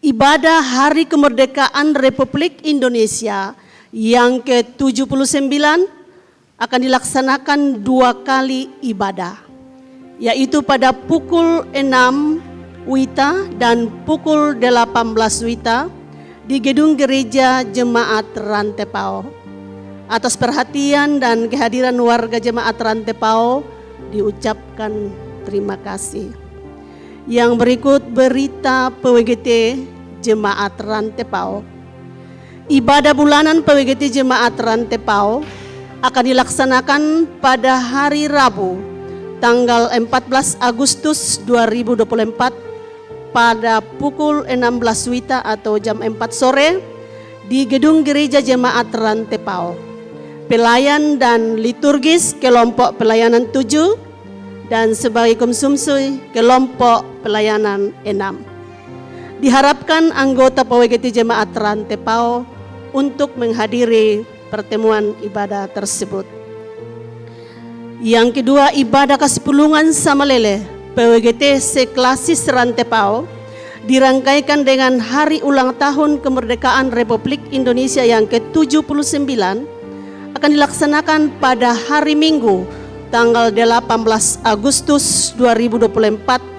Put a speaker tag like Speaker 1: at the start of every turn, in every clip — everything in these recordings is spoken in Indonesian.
Speaker 1: Ibadah Hari Kemerdekaan Republik Indonesia yang ke-79 akan dilaksanakan 2 kali ibadah, yaitu pada pukul 6 WITA dan pukul 18 WITA di Gedung Gereja Jemaat Rantepao. Atas perhatian dan kehadiran warga Jemaat Rantepao diucapkan terima kasih. Yang berikut berita PWGT Jemaat Rantepao. Ibadah bulanan PWGT Jemaat Rantepao akan dilaksanakan pada hari Rabu, tanggal 14 Agustus 2024 pada pukul 16 WITA atau jam 4 sore di Gedung Gereja Jemaat Rantepao. Pelayan dan liturgis kelompok pelayanan 7 dan sebagai konsumsi kelompok pelayanan 6. Diharapkan anggota PWGT Jemaat Rantepao untuk menghadiri pertemuan ibadah tersebut. Yang kedua, ibadah Kasipulungan Samalele PWGT Seklasis Rantepao dirangkaikan dengan hari ulang tahun kemerdekaan Republik Indonesia yang ke-79 akan dilaksanakan pada hari Minggu tanggal 18 Agustus 2024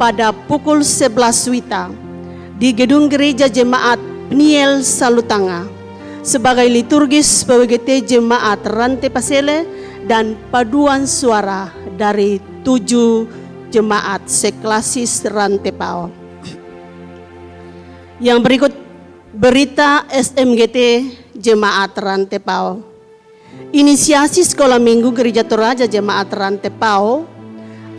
Speaker 1: pada pukul 11 WITA di Gedung Gereja Jemaat Peniel Salutanga sebagai liturgis PWGT Jemaat Rantepasele dan paduan suara dari 7 jemaat seklasis Rantepao. Yang berikut berita SMGT Jemaat Rantepao. Inisiasi Sekolah Minggu Gereja Toraja Jemaat Rantepao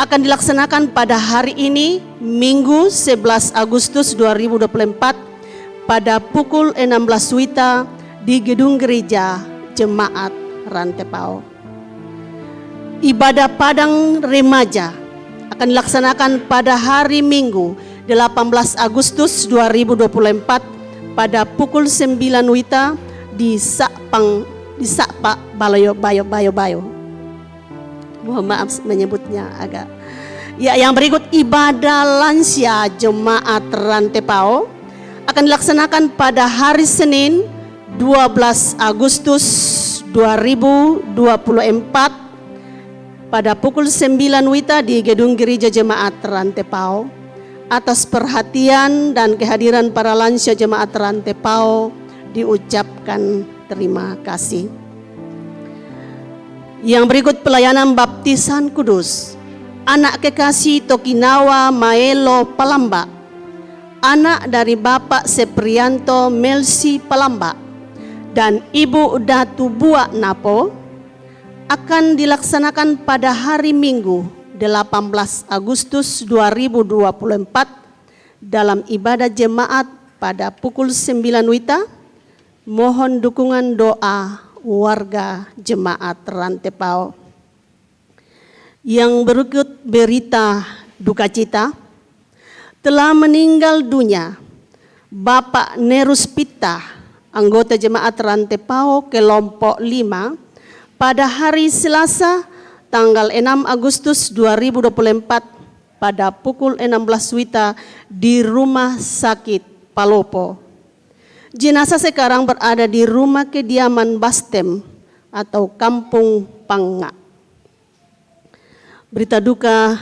Speaker 1: akan dilaksanakan pada hari ini, Minggu 11 Agustus 2024 pada pukul 16 WITA di Gedung Gereja Jemaat Rantepao. Ibadah Padang Remaja akan dilaksanakan pada hari Minggu 18 Agustus 2024 pada pukul 9 WITA di Sakpa Bayo. Mohon maaf menyebutnya agak. Ya, yang berikut ibadah lansia Jemaat Rantepao akan dilaksanakan pada hari Senin 12 Agustus 2024 pada pukul 9 WITA di Gedung Gereja Jemaat Rantepao. Atas perhatian dan kehadiran para lansia Jemaat Rantepao diucapkan terima kasih. Yang berikut pelayanan baptisan kudus. Anak kekasih Tokinawa Maelo Palamba, anak dari Bapak Seprianto Melsi Palamba dan Ibu Datu Buak Napo, akan dilaksanakan pada hari Minggu 18 Agustus 2024 dalam ibadah jemaat pada pukul 9 WITA. Mohon dukungan doa warga Jemaat Rantepao. Yang berikut berita duka cita. Telah meninggal dunia Bapak Nerus Pita, anggota Jemaat Rantepao kelompok 5 pada hari Selasa tanggal 6 Agustus 2024 pada pukul 16 WITA di Rumah Sakit Palopo. Jenazah sekarang berada di rumah kediaman Bastem atau Kampung Pangga. Berita duka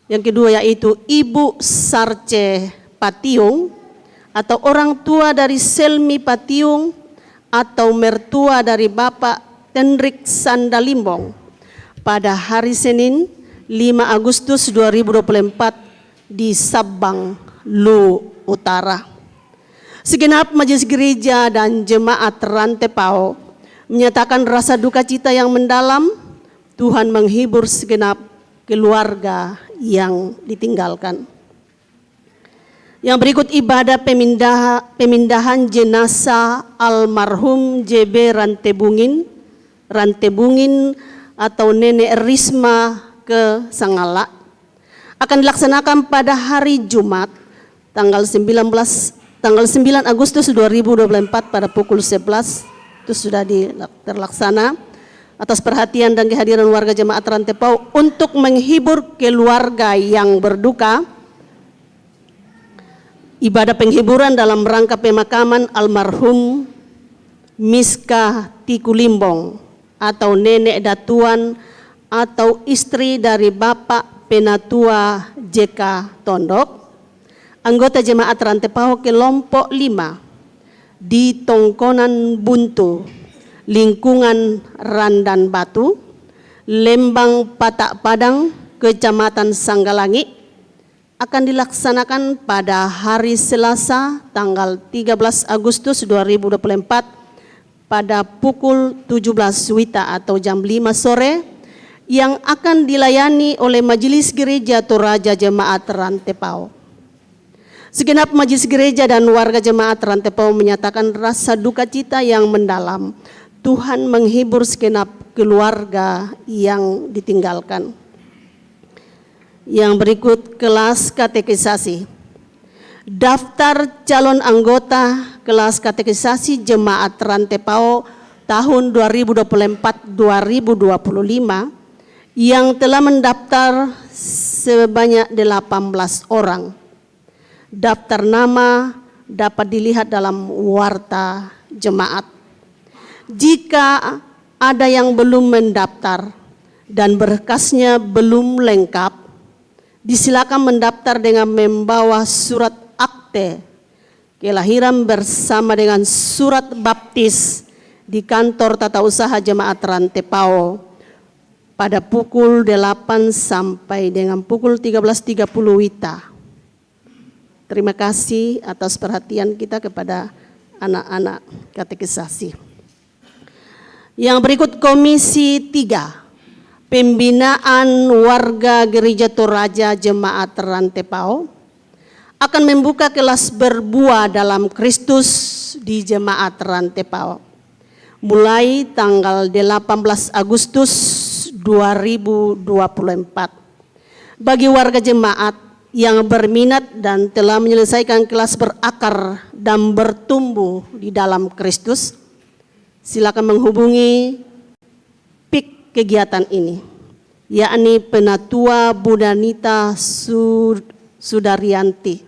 Speaker 1: yang kedua yaitu Ibu Sarce Patiung atau orang tua dari Selmi Patiung atau mertua dari Bapak Tendrik Sandalimbong pada hari Senin 5 Agustus 2024 di Sabang, Lu Utara. Segenap majelis gereja dan jemaat Rantepao menyatakan rasa duka cita yang mendalam. Tuhan menghibur segenap keluarga yang ditinggalkan. Yang berikut ibadah pemindahan jenazah almarhum JB Rantebungin atau Nenek Risma ke Sangala akan dilaksanakan pada hari Jumat tanggal 9 Agustus 2024 pada pukul 11. Itu sudah terlaksana. Atas perhatian dan kehadiran warga Jemaat Rantepao untuk menghibur keluarga yang berduka, ibadah penghiburan dalam rangka pemakaman almarhum Miska Tikulimbong atau nenek datuan atau istri dari Bapak Penatua JK Tondok, anggota jemaat Rantepao kelompok 5 di Tongkonan Buntu, lingkungan Randan Batu, Lembang Patak Padang, Kecamatan Sanggalangi, akan dilaksanakan pada hari Selasa tanggal 13 Agustus 2024 pada pukul 17 WITA atau jam 5 sore yang akan dilayani oleh Majelis Gereja Toraja Jemaat Rantepao. Segenap majelis gereja dan warga jemaat Rantepao menyatakan rasa duka cita yang mendalam. Tuhan menghibur segenap keluarga yang ditinggalkan. Yang berikut kelas katekisasi. Daftar calon anggota kelas katekisasi jemaat Rantepao tahun 2024-2025 yang telah mendaftar sebanyak 18 orang. Daftar nama dapat dilihat dalam warta jemaat. Jika ada yang belum mendaftar dan berkasnya belum lengkap, disilakan mendaftar dengan membawa surat akte kelahiran bersama dengan surat baptis di kantor tata usaha jemaat Rantepao pada pukul 8 sampai dengan pukul 13.30 WITA. Terima kasih atas perhatian kita kepada anak-anak katekisasi. Yang berikut Komisi 3, Pembinaan Warga Gereja Toraja Jemaat Rantepao akan membuka kelas berbuah dalam Kristus di Jemaat Rantepao mulai tanggal 18 Agustus 2024. Bagi warga jemaat yang berminat dan telah menyelesaikan kelas berakar dan bertumbuh di dalam Kristus, silakan menghubungi PIK kegiatan ini, yakni Penatua Budanita Sudarianti,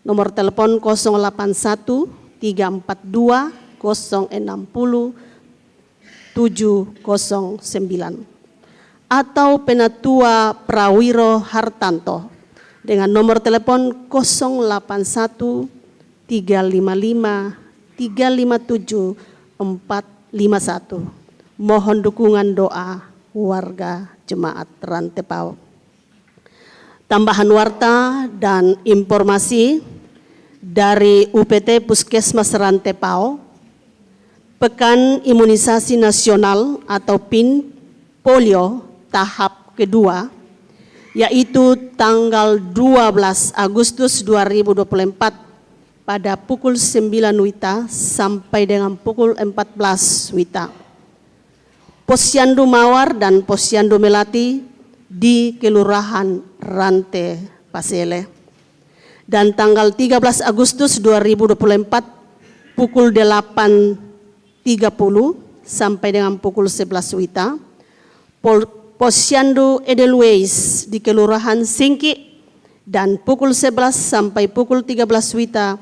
Speaker 1: nomor telepon 081 342 060 709, atau Penatua Prawiro Hartanto dengan nomor telepon 081 355 357 451. Mohon dukungan doa warga jemaat Rantepao. Tambahan warta dan informasi dari UPT Puskesmas Rantepao, Pekan Imunisasi Nasional atau PIN Polio tahap kedua, yaitu tanggal 12 Agustus 2024 pada pukul 9 WITA sampai dengan pukul 14 WITA. Posyandu Mawar dan Posyandu Melati di Kelurahan Rante Pasele. Dan tanggal 13 Agustus 2024 pukul 8.30 sampai dengan pukul 11 WITA. Posyandu Edelweiss di Kelurahan Singki, dan pukul 11 sampai pukul 13 WITA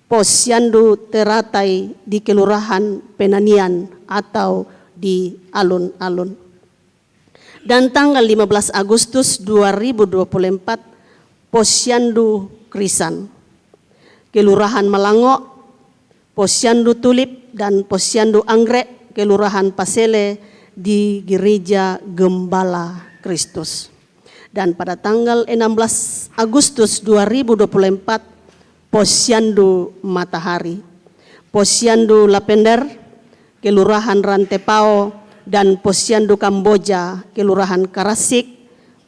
Speaker 1: Posyandu Teratai di Kelurahan Penanian atau di alun-alun. Dan tanggal 15 Agustus 2024 Posyandu Krisan, Kelurahan Malango, Posyandu Tulip dan Posyandu Anggrek, Kelurahan Pasele di Gereja Gembala Kristus. Dan pada tanggal 16 Agustus 2024 Posyandu Matahari, Posyandu Lapender, Kelurahan Rantepao, dan Posyandu Kamboja, Kelurahan Karasik,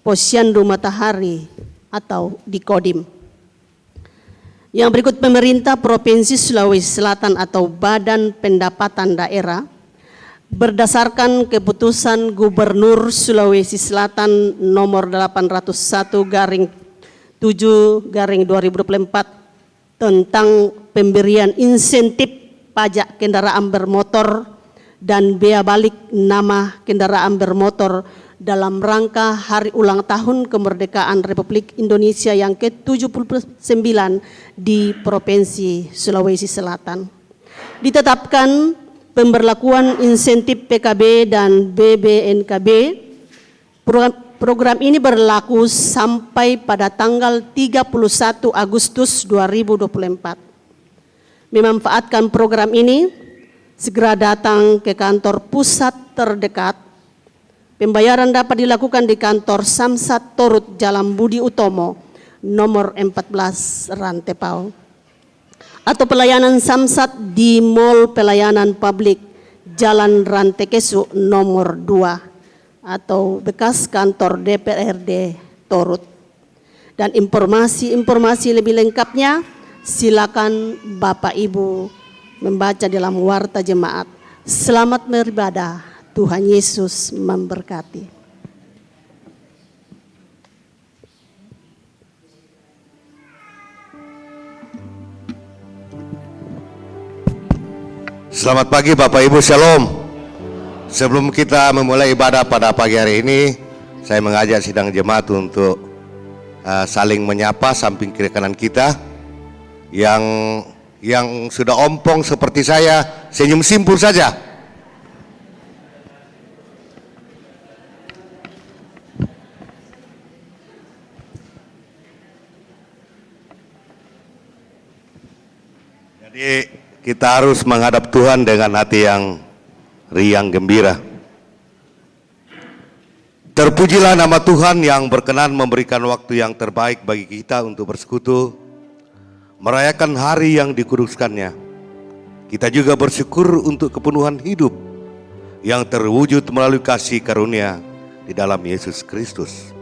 Speaker 1: Posyandu Matahari atau di Kodim. Yang berikut pemerintah Provinsi Sulawesi Selatan atau Badan Pendapatan Daerah berdasarkan keputusan Gubernur Sulawesi Selatan nomor 801/7/2024 tentang pemberian insentif pajak kendaraan bermotor dan bea balik nama kendaraan bermotor dalam rangka Hari Ulang Tahun Kemerdekaan Republik Indonesia yang ke-79 di Provinsi Sulawesi Selatan. Ditetapkan pemberlakuan insentif PKB dan BBNKB. Program ini berlaku sampai pada tanggal 31 Agustus 2024. Memanfaatkan program ini, segera datang ke kantor pusat terdekat. Pembayaran dapat dilakukan di kantor Samsat Torut Jalan Budi Utomo, nomor 14 Rantepao. Atau pelayanan Samsat di Mall Pelayanan Publik Jalan Rantekesu nomor 2 atau bekas kantor DPRD Torut. Dan informasi lebih lengkapnya silakan Bapak Ibu membaca dalam Warta Jemaat. Selamat beribadah. Tuhan Yesus memberkati.
Speaker 2: Selamat pagi Bapak Ibu, Shalom. Sebelum kita memulai ibadah pada pagi hari ini, saya mengajak sidang jemaat untuk saling menyapa samping kiri kanan kita. Yang sudah ompong seperti saya, senyum simpul saja. Jadi kita harus menghadap Tuhan dengan hati yang riang gembira. Terpujilah nama Tuhan yang berkenan memberikan waktu yang terbaik bagi kita untuk bersekutu, merayakan hari yang dikuduskannya. Kita juga bersyukur untuk kepenuhan hidup yang terwujud melalui kasih karunia di dalam Yesus Kristus.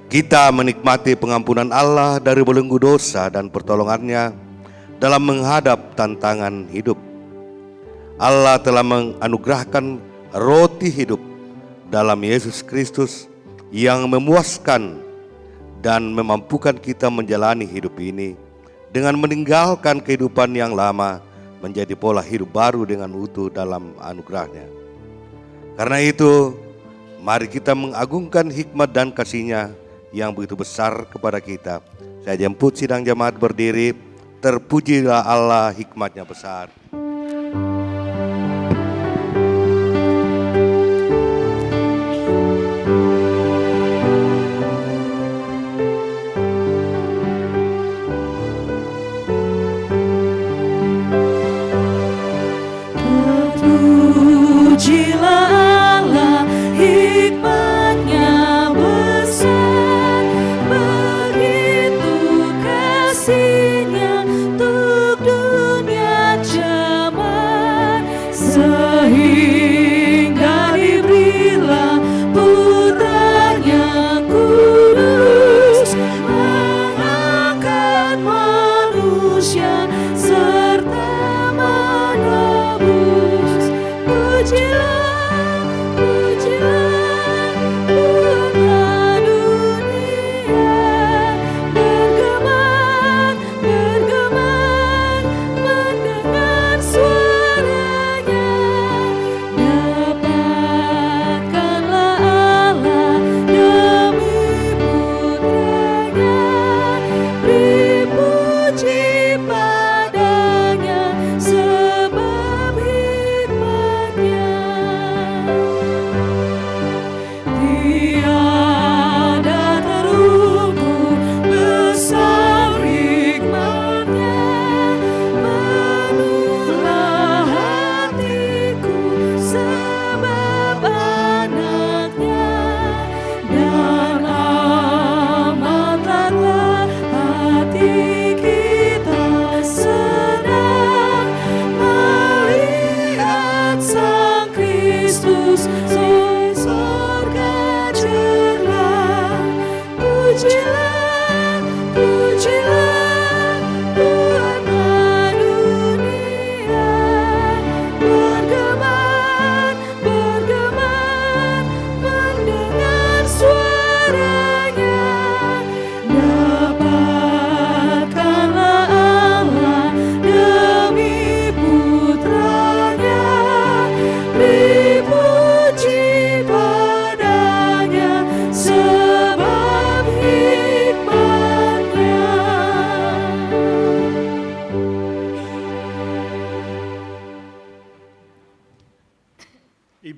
Speaker 2: Kita menikmati pengampunan Allah dari belenggu dosa dan pertolongannya dalam menghadap tantangan hidup. Allah telah menganugerahkan roti hidup dalam Yesus Kristus yang memuaskan dan memampukan kita menjalani hidup ini dengan meninggalkan kehidupan yang lama menjadi pola hidup baru dengan utuh dalam anugerahnya. Karena itu, mari kita mengagungkan hikmat dan kasih-Nya yang begitu besar kepada kita. Saya jemput sidang jemaat berdiri. Terpujilah Allah, hikmat-Nya besar.
Speaker 3: Terpujilah Allah, hikmat-Nya besar, begitu kasih-Nya untuk dunia jauh.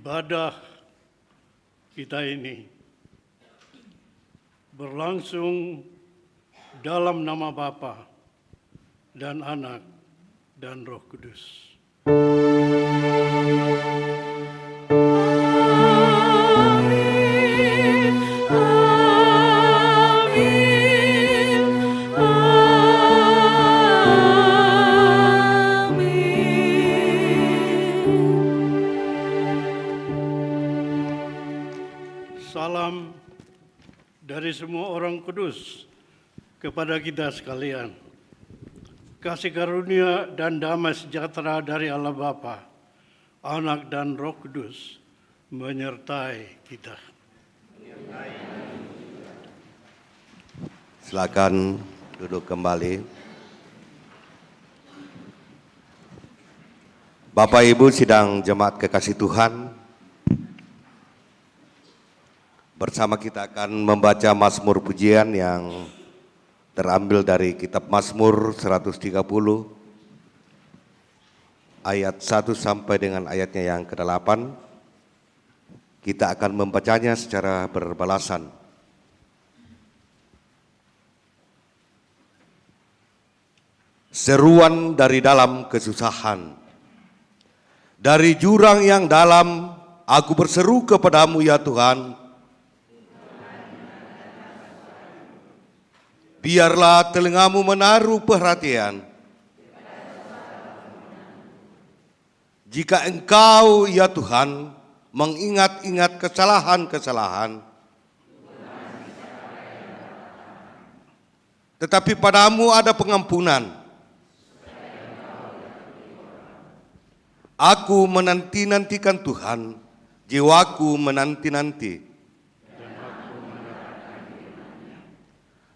Speaker 4: ibadah kita ini berlangsung dalam nama Bapa dan Anak dan Roh Kudus.
Speaker 3: Amin, amin, amin.
Speaker 4: Salam dari semua orang kudus kepada kita sekalian. Kasih karunia dan damai sejahtera dari Allah Bapa, Anak dan Roh Kudus menyertai kita.
Speaker 2: Silakan duduk kembali. Bapak Ibu sidang jemaat kekasih Tuhan, bersama kita akan membaca Mazmur pujian yang terambil dari kitab Mazmur 130 ayat 1 sampai dengan ayatnya yang ke-8. Kita akan membacanya secara berbalasan. Seruan dari dalam kesusahan. Dari jurang yang dalam aku berseru kepadamu ya Tuhan. Biarlah telingamu menaruh perhatian. Jika engkau ya Tuhan mengingat-ingat kesalahan-kesalahan, tetapi padamu ada pengampunan. Aku menanti-nantikan Tuhan, jiwaku menanti-nanti.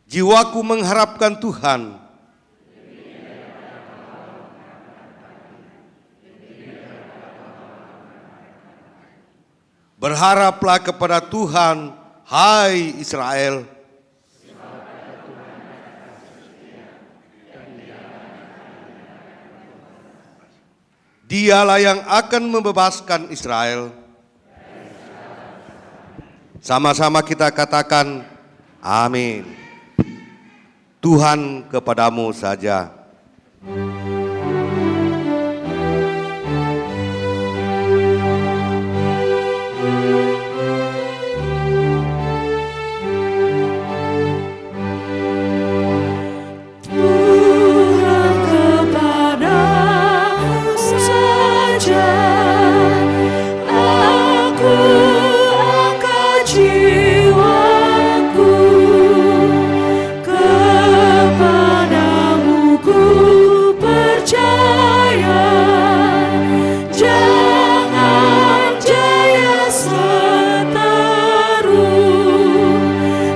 Speaker 2: Jiwaku mengharapkan Tuhan. Berharaplah kepada Tuhan, hai Israel. Dialah yang akan membebaskan Israel. Sama-sama kita katakan, amin. Tuhan kepadamu saja.
Speaker 3: Tuhan kepadamu saja aku angkat jiwaku, kepadamu ku percaya. Jangan jaya seteru,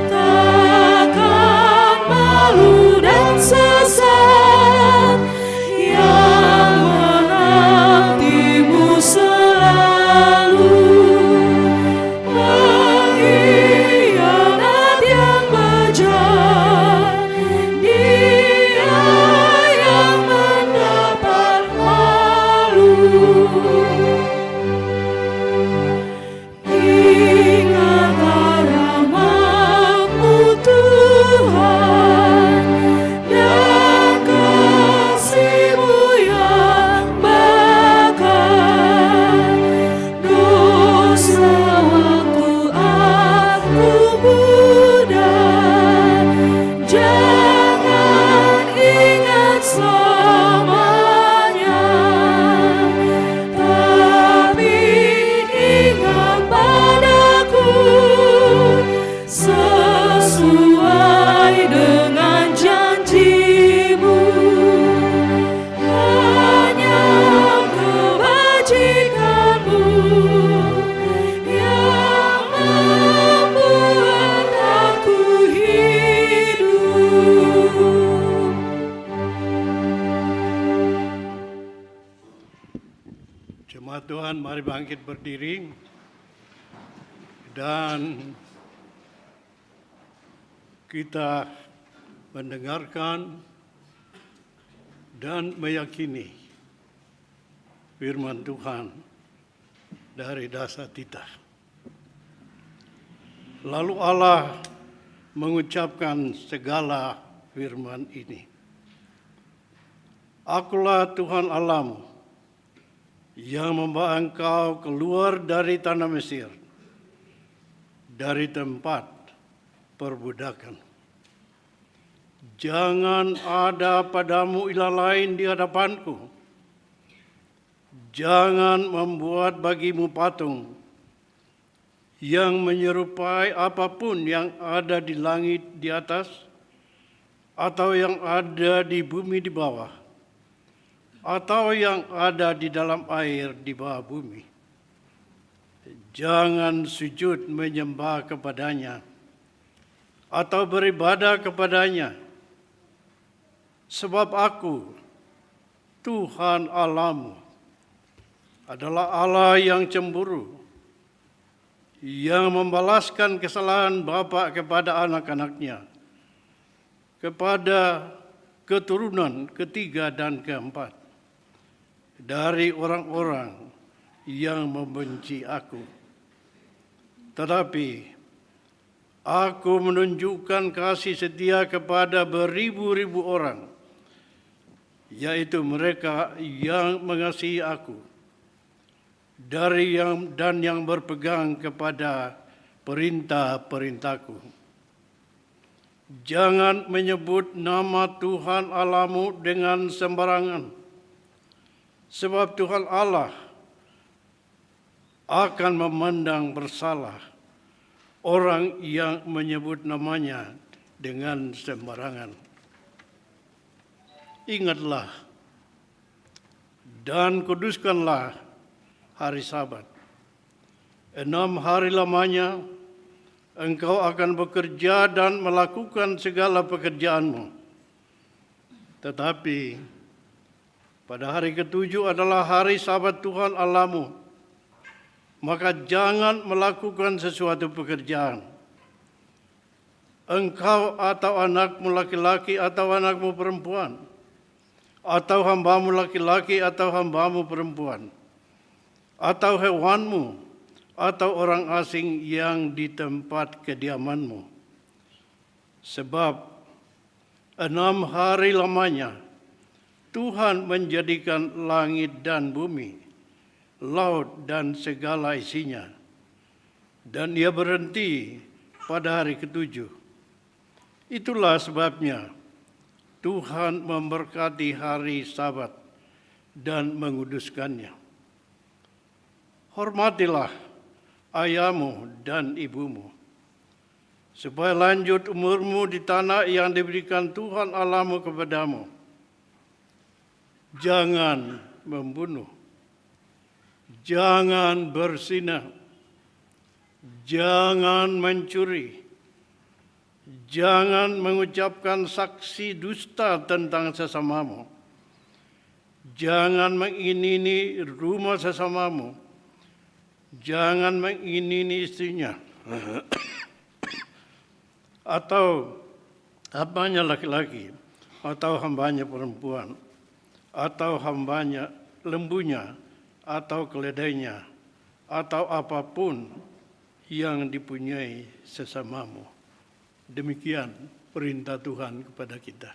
Speaker 3: takkan malu dan sesat, yang menantimu selalu. Pengkhianat yang bejat, dia yang mendapat malu. Ingatlah rahmat-Mu Tuhan, dan kasih-Mu yang bakar. Dosa waktu aku muda, jangan ingat selamanya, tapi ingat padaku sesuai dengan janji-Mu. Hanya kebajikan-Mu yang membuat aku hidup.
Speaker 4: Jemaat Tuhan, mari bangkit berdiri dan kita mendengarkan dan meyakini firman Tuhan dari dasar titah. Lalu Allah mengucapkan segala firman ini. Akulah Tuhan Allahmu yang membawa engkau keluar dari tanah Mesir, dari tempat perbudakan. Jangan ada padamu ilah lain di hadapanku. Jangan membuat bagimu patung yang menyerupai apapun yang ada di langit di atas atau yang ada di bumi di bawah atau yang ada di dalam air di bawah bumi. Jangan sujud menyembah kepadanya atau beribadah kepadanya, sebab aku, Tuhan Allahmu, adalah Allah yang cemburu, yang membalaskan kesalahan bapa kepada anak-anaknya, kepada keturunan ketiga dan keempat, dari orang-orang yang membenci aku. Tetapi aku menunjukkan kasih setia kepada beribu-ribu orang, yaitu mereka yang mengasihi aku, dan yang berpegang kepada perintah-perintahku. Jangan menyebut nama Tuhan Allahmu dengan sembarangan, sebab Tuhan Allah akan memandang bersalah orang yang menyebut namanya dengan sembarangan. Ingatlah dan kuduskanlah hari Sabat. 6 hari lamanya engkau akan bekerja dan melakukan segala pekerjaanmu. Tetapi pada hari ketujuh adalah hari Sabat Tuhan Allahmu. Maka jangan melakukan sesuatu pekerjaan. Engkau atau anakmu laki-laki atau anakmu perempuan, atau hambamu laki-laki atau hambamu perempuan, atau hewanmu, atau orang asing yang di tempat kediamanmu. Sebab 6 hari lamanya Tuhan menjadikan langit dan bumi, laut dan segala isinya, dan Ia berhenti pada hari ketujuh. Itulah sebabnya Tuhan memberkati hari Sabat dan menguduskannya. Hormatilah ayahmu dan ibumu, supaya lanjut umurmu di tanah yang diberikan Tuhan Allahmu kepadamu. Jangan membunuh, jangan berzina, jangan mencuri, jangan mengucapkan saksi dusta tentang sesamamu, jangan mengingini rumah sesamamu, jangan mengingini istrinya, atau hambanya laki-laki, atau hambanya perempuan, atau hambanya lembunya, atau keledainya, atau apapun yang dipunyai sesamamu. Demikian perintah Tuhan kepada kita.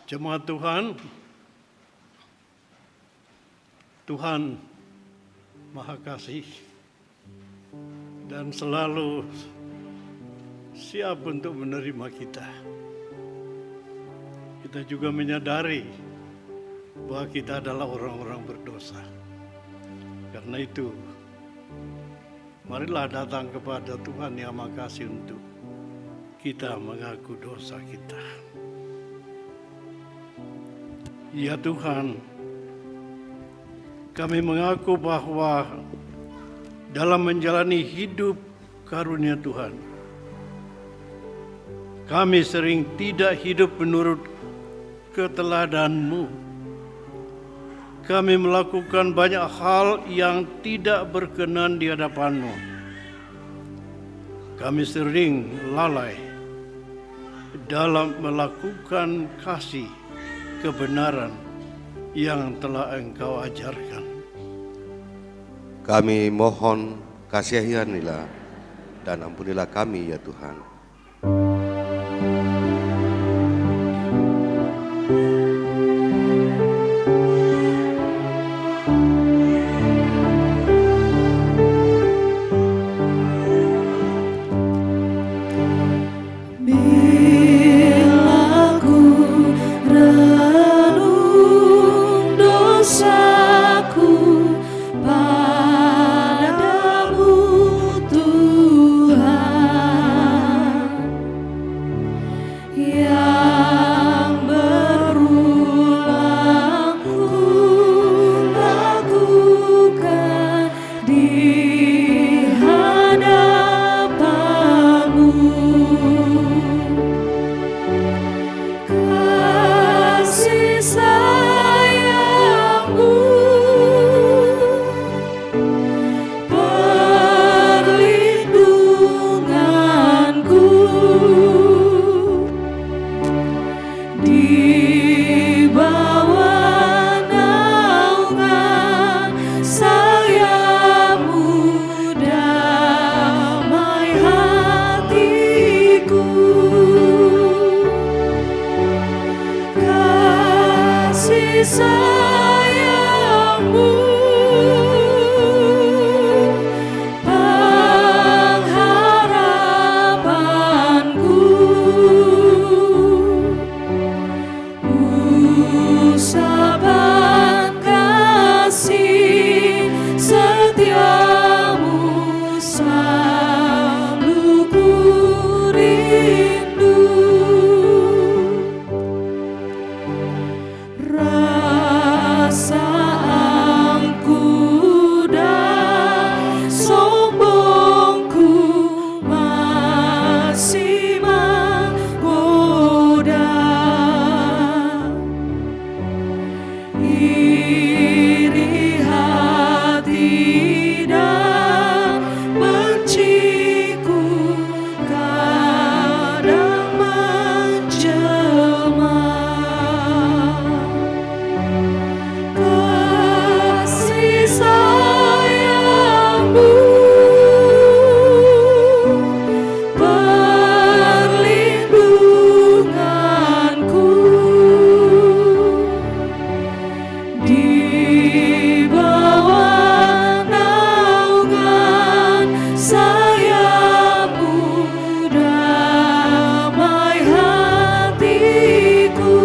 Speaker 4: Jemaat Tuhan, Tuhan Maha Kasih dan selalu siap untuk menerima kita. Kita juga menyadari bahwa kita adalah orang-orang berdosa. Karena itu, marilah datang kepada Tuhan yang Maha Kasih untuk kita mengaku dosa kita. Ya Tuhan, kami mengaku bahwa dalam menjalani hidup karunia Tuhan, kami sering tidak hidup menurut keteladanan-Mu. Kami melakukan banyak hal yang tidak berkenan di hadapan-Mu. kami sering lalai dalam melakukan kasih kebenaran yang telah Engkau ajarkan.
Speaker 2: Kami mohon kasihanilah dan ampunilah kami ya Tuhan.
Speaker 3: Bila ku renung dosaku padamu Tuhan, yang berulang ku lakukan di hadapanmu. Kasih sayangmu, perlindunganku, di bawah naungan sayapmu, damai hatiku. Kasih sayangmu, pengharapanku, usapan kasih setiamu selalu ku rindu. Rasa angku dan sombongku masih menggoda. Iri hati dan benciku kadang menjelma. Kasih sayangmu, perlindunganku, di bawah naungan sayapmu, damai hatiku.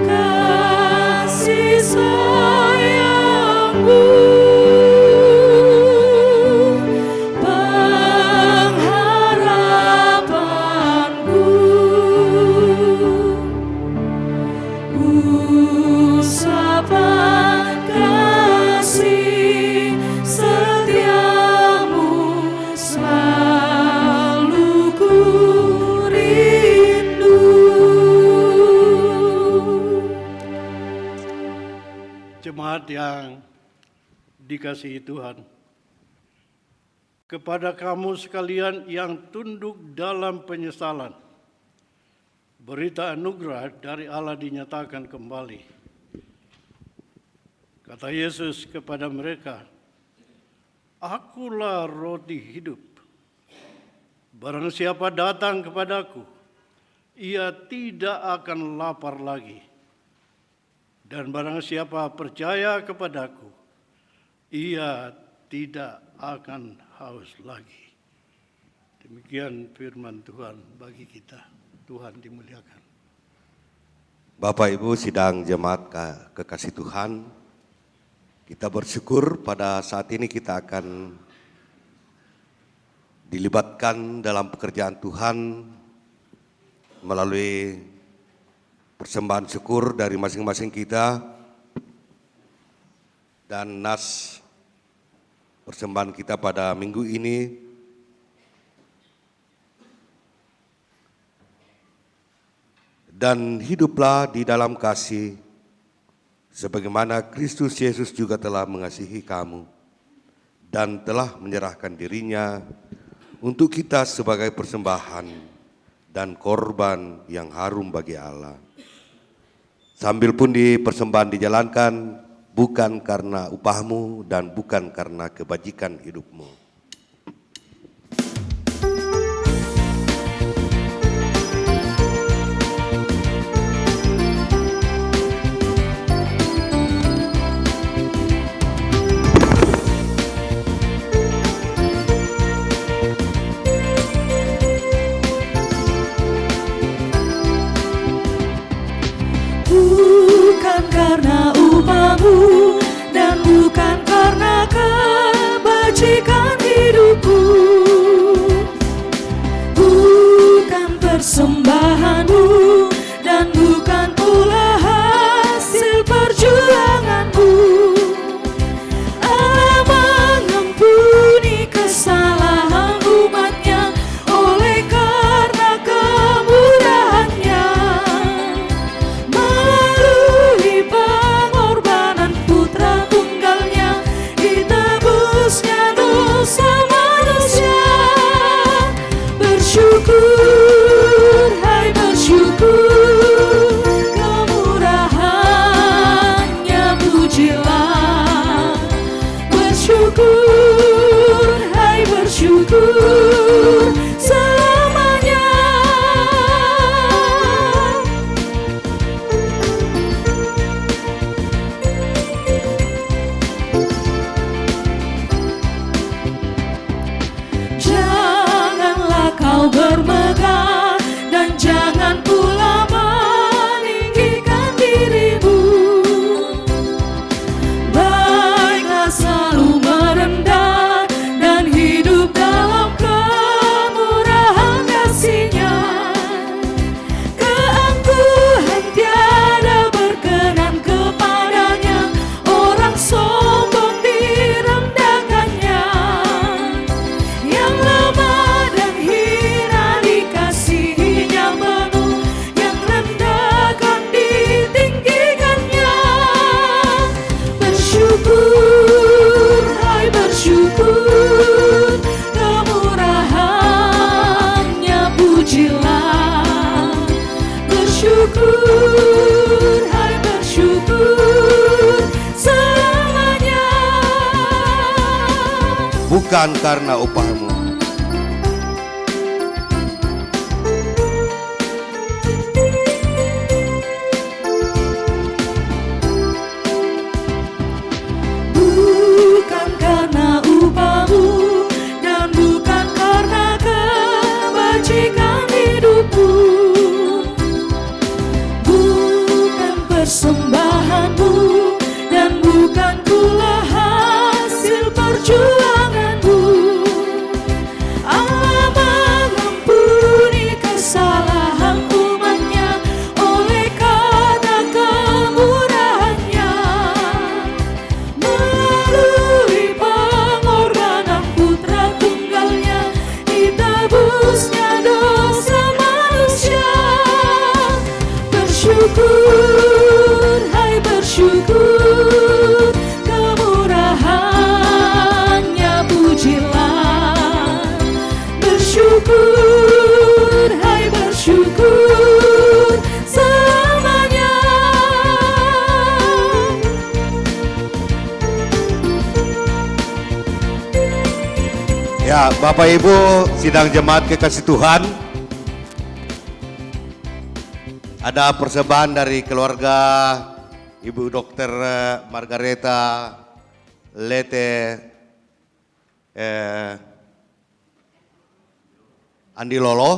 Speaker 3: Kasih sayangmu, pengharapanku, usapan kasih setiamu selalu ku rindu.
Speaker 4: Jemaat yang dikasihi Tuhan, kepada kamu sekalian yang tunduk dalam penyesalan, berita anugerah dari Allah dinyatakan kembali. Kata Yesus kepada mereka, "Akulah roti hidup. Barang siapa datang kepadaku, ia tidak akan lapar lagi. Dan barang siapa percaya kepadaku, ia tidak akan haus lagi." Demikian firman Tuhan bagi kita. Tuhan dimuliakan.
Speaker 2: Bapak Ibu sidang jemaat kekasih Tuhan, kita bersyukur pada saat ini kita akan dilibatkan dalam pekerjaan Tuhan melalui persembahan syukur dari masing-masing kita dan nas persembahan kita pada minggu ini. Dan hiduplah di dalam kasih, sebagaimana Kristus Yesus juga telah mengasihi kamu. dan telah menyerahkan dirinya untuk kita sebagai persembahan dan korban yang harum bagi Allah. Sambil pun persembahan dijalankan bukan karena upahmu dan bukan karena kebajikan hidupmu.
Speaker 3: Bukan karena upahmu dan bukan karena kebajikan hidupku, bukan persembahanmu dan bukan pula hasil perjuanganmu. Allah mengampuni kesalahan umatnya oleh karena kemurahannya. Melalui pengorbanan putra tunggalnya, ditebusnya dosa manusia. Bersyukur, hai bersyukur, kemurahannya pujilah. Bersyukur, hai bersyukur, selamanya. Janganlah kau bermegah dan jangan pula meninggikan dirimu. Baiklah selalu merendah dan hidup dalam kemurahan kasih-Nya. Keangkuhan tiada berkenan kepadanya, orang sombong direndahkannya. Yang lemah dan hina dikasihinya penuh, yang rendahkan ditinggikannya. Bersyukur, hai bersyukur, kemurahannya pujilah. Bersyukur, hai bersyukur, selamanya.
Speaker 2: Bukan karena upahmu.
Speaker 3: Bukan karena upahmu dan bukan karena kebajikan hidupmu, bukan persembahanmu dan bukan pula hasil perjuanganmu. Allah mengampuni kesalahan umatnya oleh karena kemurahannya. Melalui pengorbanan putra tunggalnya, ditebusnya dosa manusia. Bersyukur, hai bersyukur, kemurahannya pujilah. Bersyukur, hai bersyukur, selamanya.
Speaker 2: Ya, Bapak Ibu sidang jemaat kekasih Tuhan, ada persembahan dari keluarga Ibu Dokter Margareta Lete Andi Lolo,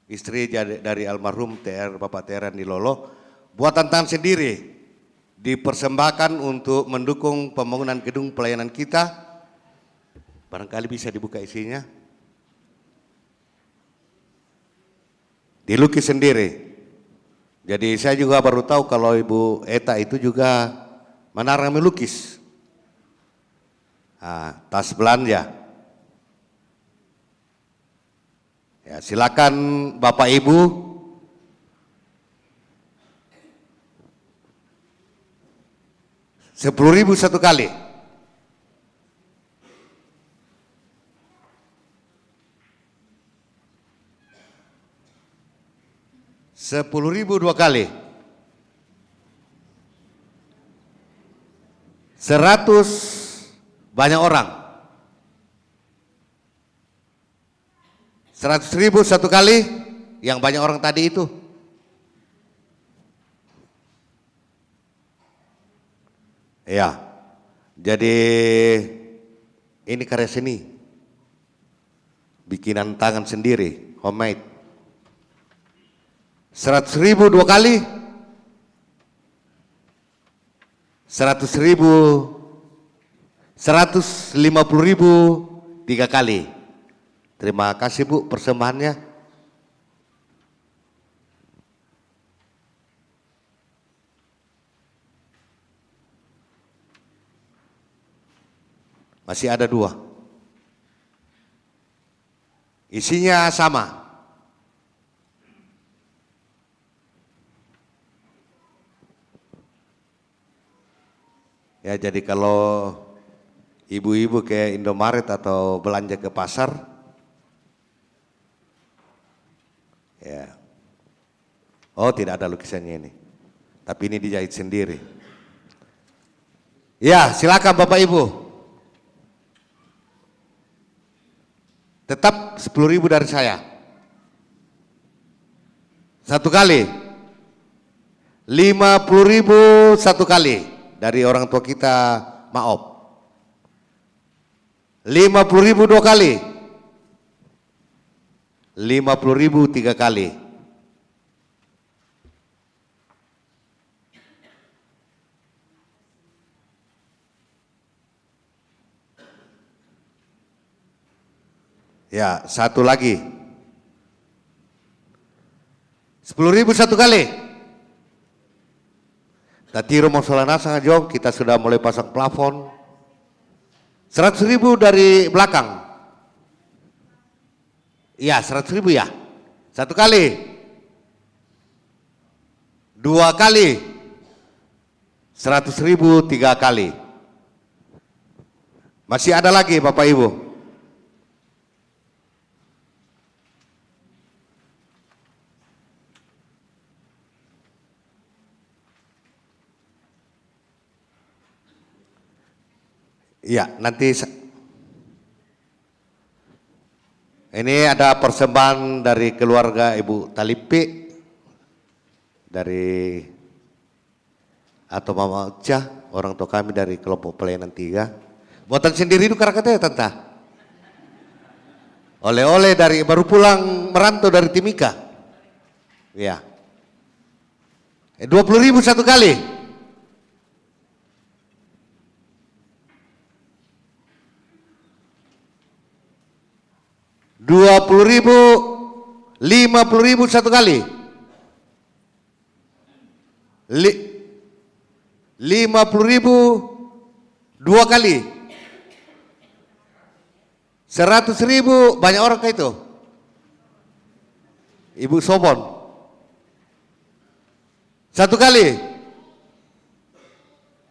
Speaker 2: istri dari almarhum Bapak TR Andi Lolo. Buatan tangan sendiri dipersembahkan untuk mendukung pembangunan gedung pelayanan kita. Barangkali bisa dibuka isinya. Dilukis sendiri. Jadi saya juga baru tahu kalau Ibu Eta itu juga menarang melukis. Nah, tas belanja. Ya, silakan Bapak Ibu. Rp10.000 satu kali. 10.000 2 kali. 100 banyak orang. 100.000 1 kali, yang banyak orang tadi itu. Ya, jadi ini karya seni, bikinan tangan sendiri, homemade. 100.000 2 kali, 100.000, 150.000 3 kali. Terima kasih Bu persembahannya. Masih ada 2. Isinya sama. Ya, jadi kalau ibu-ibu ke Indomaret atau belanja ke pasar, ya. Oh, tidak ada lukisannya ini. Tapi ini dijahit sendiri. Ya, silakan Bapak Ibu. Tetap 10.000 dari saya. 1 kali. 50.000 1 kali dari orang tua kita, maaf. 50.000 2 kali. 50.000 3 kali. Ya, 1 lagi. 10.000 1 kali. Tadi Romo Solanasa jawab, kita sudah mulai pasang plafon. 100.000 dari belakang. Iya, 100.000 ya. 1 kali. 2 kali. 100.000 3 kali. Masih ada lagi Bapak Ibu. Iya, nanti ini ada persembahan dari keluarga Ibu Talipi, dari atau Mama Ucah, orang tua kami dari kelompok pelayanan 3. Buatan sendiri itu karakternya Tante. Oleh-oleh dari baru pulang merantau dari Timika. Iya. 20.000 1 kali. 20.000, 50.000 1 kali. 50.000 2 kali. 100.000 banyak orang kayak itu. Ibu Sobon. 1 kali.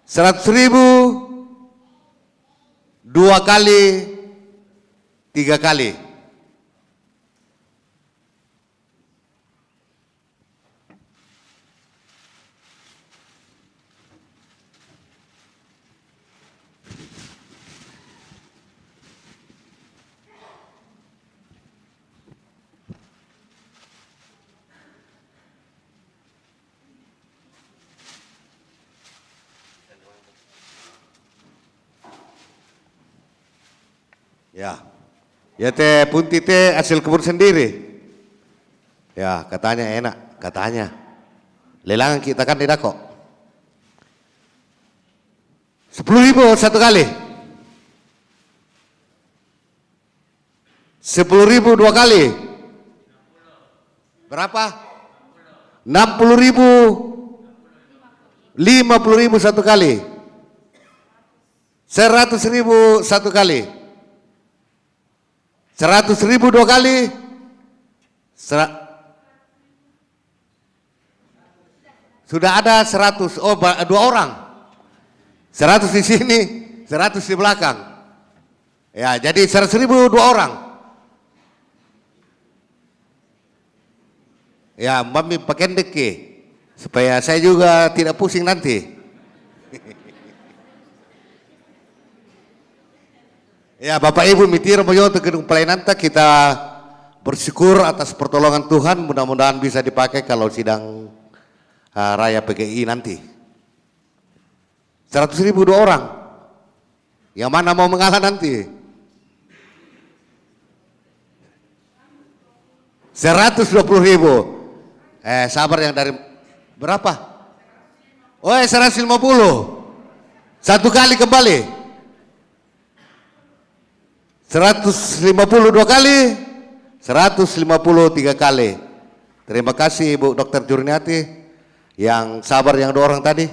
Speaker 2: 100.000 2 kali, 3 kali. Ya, ya teh punti teh hasil kebun sendiri. Ya, katanya enak, katanya. Lelangan kita kan tidak kok. 10.000 1 kali. 10.000 2 kali. Berapa? 60.000. 50.000 1 kali. 100.000 1 kali. 100.000 2 kali. Sudah ada 100. Oh, 2 orang. 100 di sini, 100 di belakang. Ya, jadi 100.000 2 orang. Ya, mami pakendek ke, supaya saya juga tidak pusing nanti. Ya, Bapak Ibu mitir moyo gedung pelayanan kita bersyukur atas pertolongan Tuhan, mudah-mudahan bisa dipakai kalau sidang raya PGI nanti. 100.000 2 orang. Yang mana mau mengalah nanti? 120.000. Sabar yang dari berapa? Oh, 150. Satu kali kembali. 152 kali, 153 kali. Terima kasih Ibu Dr. Jurniati yang sabar yang 2 orang tadi.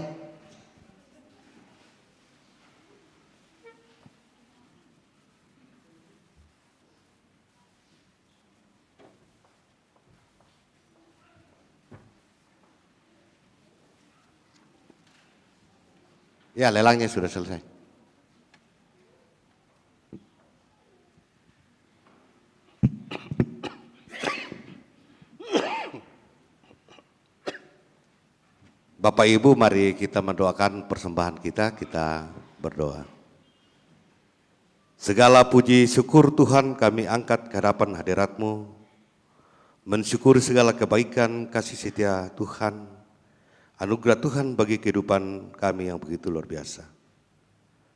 Speaker 2: Ya, lelangnya sudah selesai. Bapak Ibu, mari kita mendoakan persembahan kita berdoa. Segala puji syukur Tuhan kami angkat ke hadapan hadirat-Mu, mensyukuri segala kebaikan kasih setia Tuhan, anugerah Tuhan bagi kehidupan kami yang begitu luar biasa.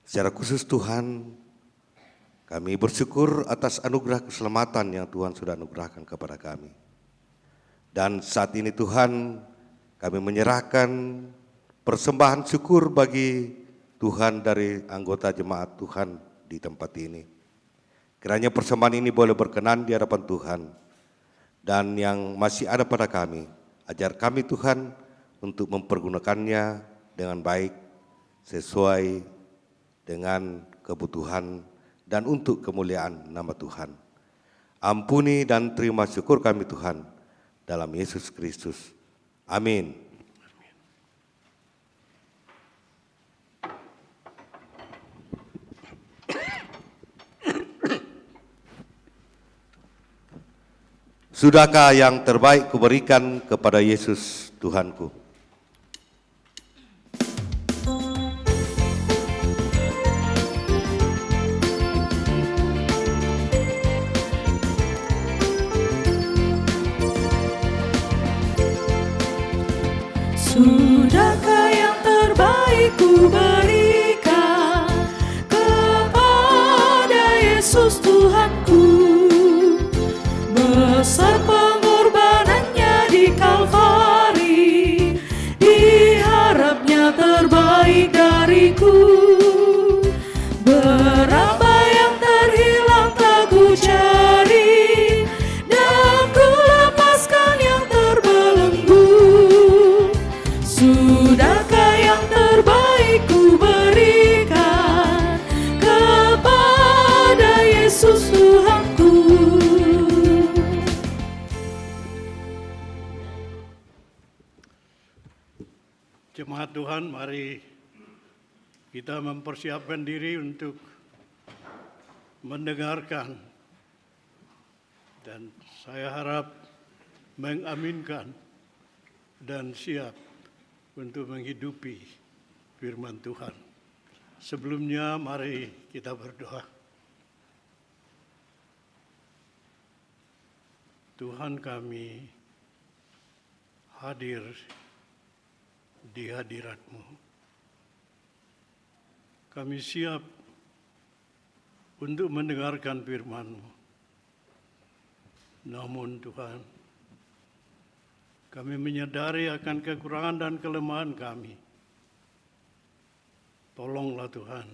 Speaker 2: Secara khusus Tuhan, kami bersyukur atas anugerah keselamatan yang Tuhan sudah anugerahkan kepada kami. Dan saat ini Tuhan, kami menyerahkan persembahan syukur bagi Tuhan dari anggota jemaat Tuhan di tempat ini. Kiranya persembahan ini boleh berkenan di hadapan Tuhan. Dan yang masih ada pada kami, ajar kami Tuhan untuk mempergunakannya dengan baik, sesuai dengan kebutuhan dan untuk kemuliaan nama Tuhan. Ampuni dan terima syukur kami Tuhan, dalam Yesus Kristus. Amin. Sudahkah yang terbaik kuberikan kepada Yesus Tuhanku?
Speaker 3: Sudahkah yang terbaik ku berikan kepada Yesus Tuhanku, besar pengorbanannya di Kalvari, diharapnya terbaik dariku. Berapa yang terhilang tak ku cari, dan ku lepaskan yang terbelenggu. Sudahkah yang terbaik ku berikan kepada Yesus Tuhanku.
Speaker 4: Jemaat Tuhan, mari kita mempersiapkan diri untuk mendengarkan, dan saya harap mengaminkan dan siap untuk menghidupi firman Tuhan. Sebelumnya mari kita berdoa. Tuhan, kami hadir di hadirat-Mu. Kami siap untuk mendengarkan firman-Mu. Namun Tuhan, kami menyadari akan kekurangan dan kelemahan kami. Tolonglah Tuhan,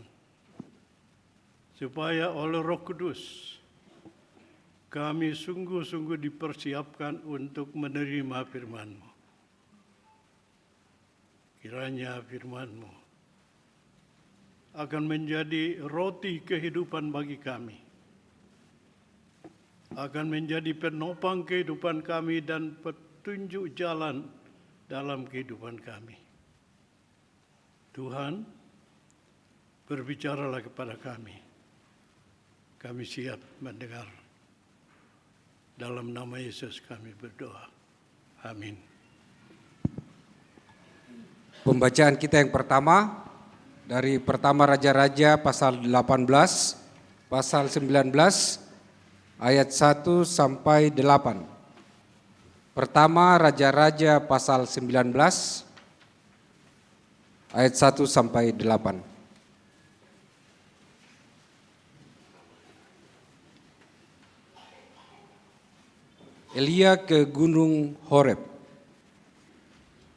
Speaker 4: supaya oleh Roh Kudus kami sungguh-sungguh dipersiapkan untuk menerima firman-Mu. Kiranya firman-Mu akan menjadi roti kehidupan bagi kami, akan menjadi penopang kehidupan kami dan petunjuk jalan dalam kehidupan kami. Tuhan, berbicaralah kepada kami. Kami siap mendengar. Dalam nama Yesus kami berdoa. Amin.
Speaker 5: Pembacaan kita yang pertama dari Pertama Raja-Raja pasal 18, pasal 19, ayat 1 sampai 8. Pertama Raja-Raja pasal 19, ayat 1 sampai 8. Elia ke Gunung Horeb.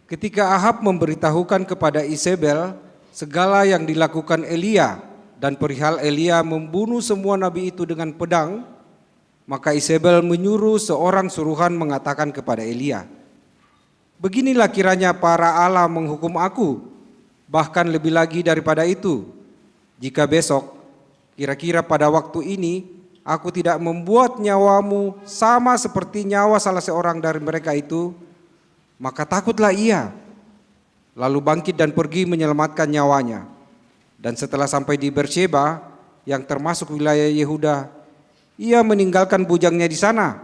Speaker 5: Ketika Ahab memberitahukan kepada Isabel segala yang dilakukan Elia dan perihal Elia membunuh semua nabi itu dengan pedang, maka Isabel menyuruh seorang suruhan mengatakan kepada Elia, "Beginilah kiranya para Allah menghukum aku, bahkan lebih lagi daripada itu, jika besok, kira-kira pada waktu ini, aku tidak membuat nyawamu sama seperti nyawa salah seorang dari mereka itu, maka takutlah ia, lalu bangkit dan pergi menyelamatkan nyawanya. Dan setelah sampai di Beersheba, yang termasuk wilayah Yehuda, ia meninggalkan bujangnya di sana,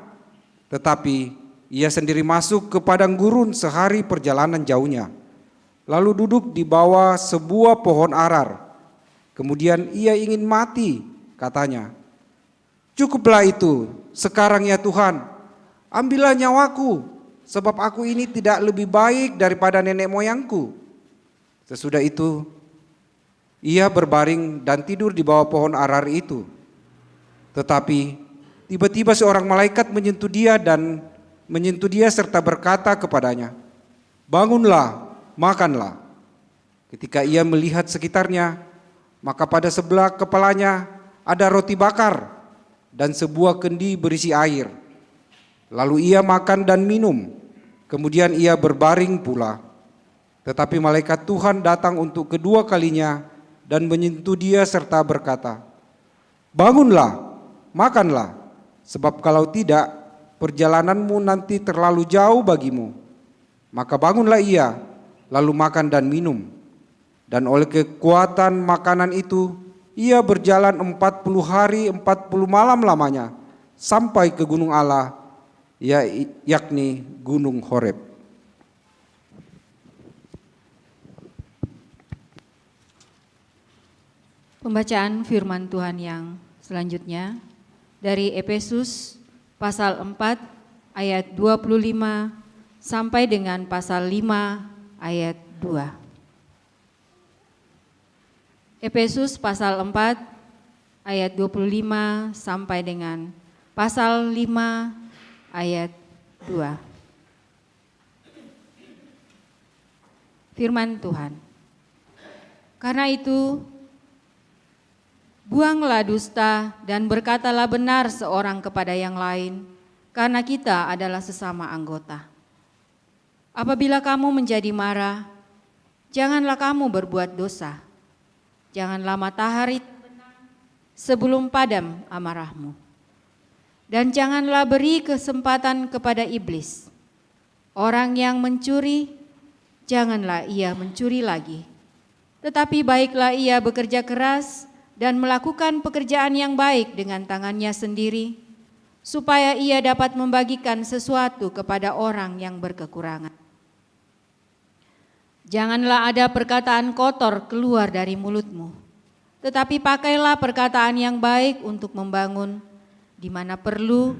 Speaker 5: tetapi ia sendiri masuk ke padang gurun sehari perjalanan jauhnya, lalu duduk di bawah sebuah pohon arar. Kemudian ia ingin mati, katanya, 'Cukuplah itu, sekarang ya Tuhan, ambillah nyawaku, sebab aku ini tidak lebih baik daripada nenek moyangku.' Sesudah itu, ia berbaring dan tidur di bawah pohon arar itu. Tetapi tiba-tiba seorang malaikat menyentuh dia serta berkata kepadanya, 'Bangunlah, makanlah.' Ketika ia melihat sekitarnya, maka pada sebelah kepalanya ada roti bakar dan sebuah kendi berisi air. Lalu ia makan dan minum, kemudian ia berbaring pula. Tetapi malaikat Tuhan datang untuk kedua kalinya dan menyentuh dia serta berkata, 'Bangunlah, makanlah, sebab kalau tidak, perjalananmu nanti terlalu jauh bagimu.' Maka bangunlah ia, lalu makan dan minum. Dan oleh kekuatan makanan itu, ia berjalan 40 hari 40 malam lamanya, sampai ke gunung Allah, yakni Gunung Horeb."
Speaker 6: Pembacaan firman Tuhan yang selanjutnya dari Efesus pasal 4 ayat 25 sampai dengan pasal 5 ayat 2. Efesus pasal 4 ayat 25 sampai dengan pasal 5 ayat 2. Firman Tuhan. Karena itu, buanglah dusta dan berkatalah benar seorang kepada yang lain, karena kita adalah sesama anggota. Apabila kamu menjadi marah, janganlah kamu berbuat dosa. Janganlah matahari terbenam sebelum padam amarahmu. Dan janganlah beri kesempatan kepada iblis. Orang yang mencuri, janganlah ia mencuri lagi. Tetapi baiklah ia bekerja keras dan melakukan pekerjaan yang baik dengan tangannya sendiri, supaya ia dapat membagikan sesuatu kepada orang yang berkekurangan. Janganlah ada perkataan kotor keluar dari mulutmu, tetapi pakailah perkataan yang baik untuk membangun, di mana perlu,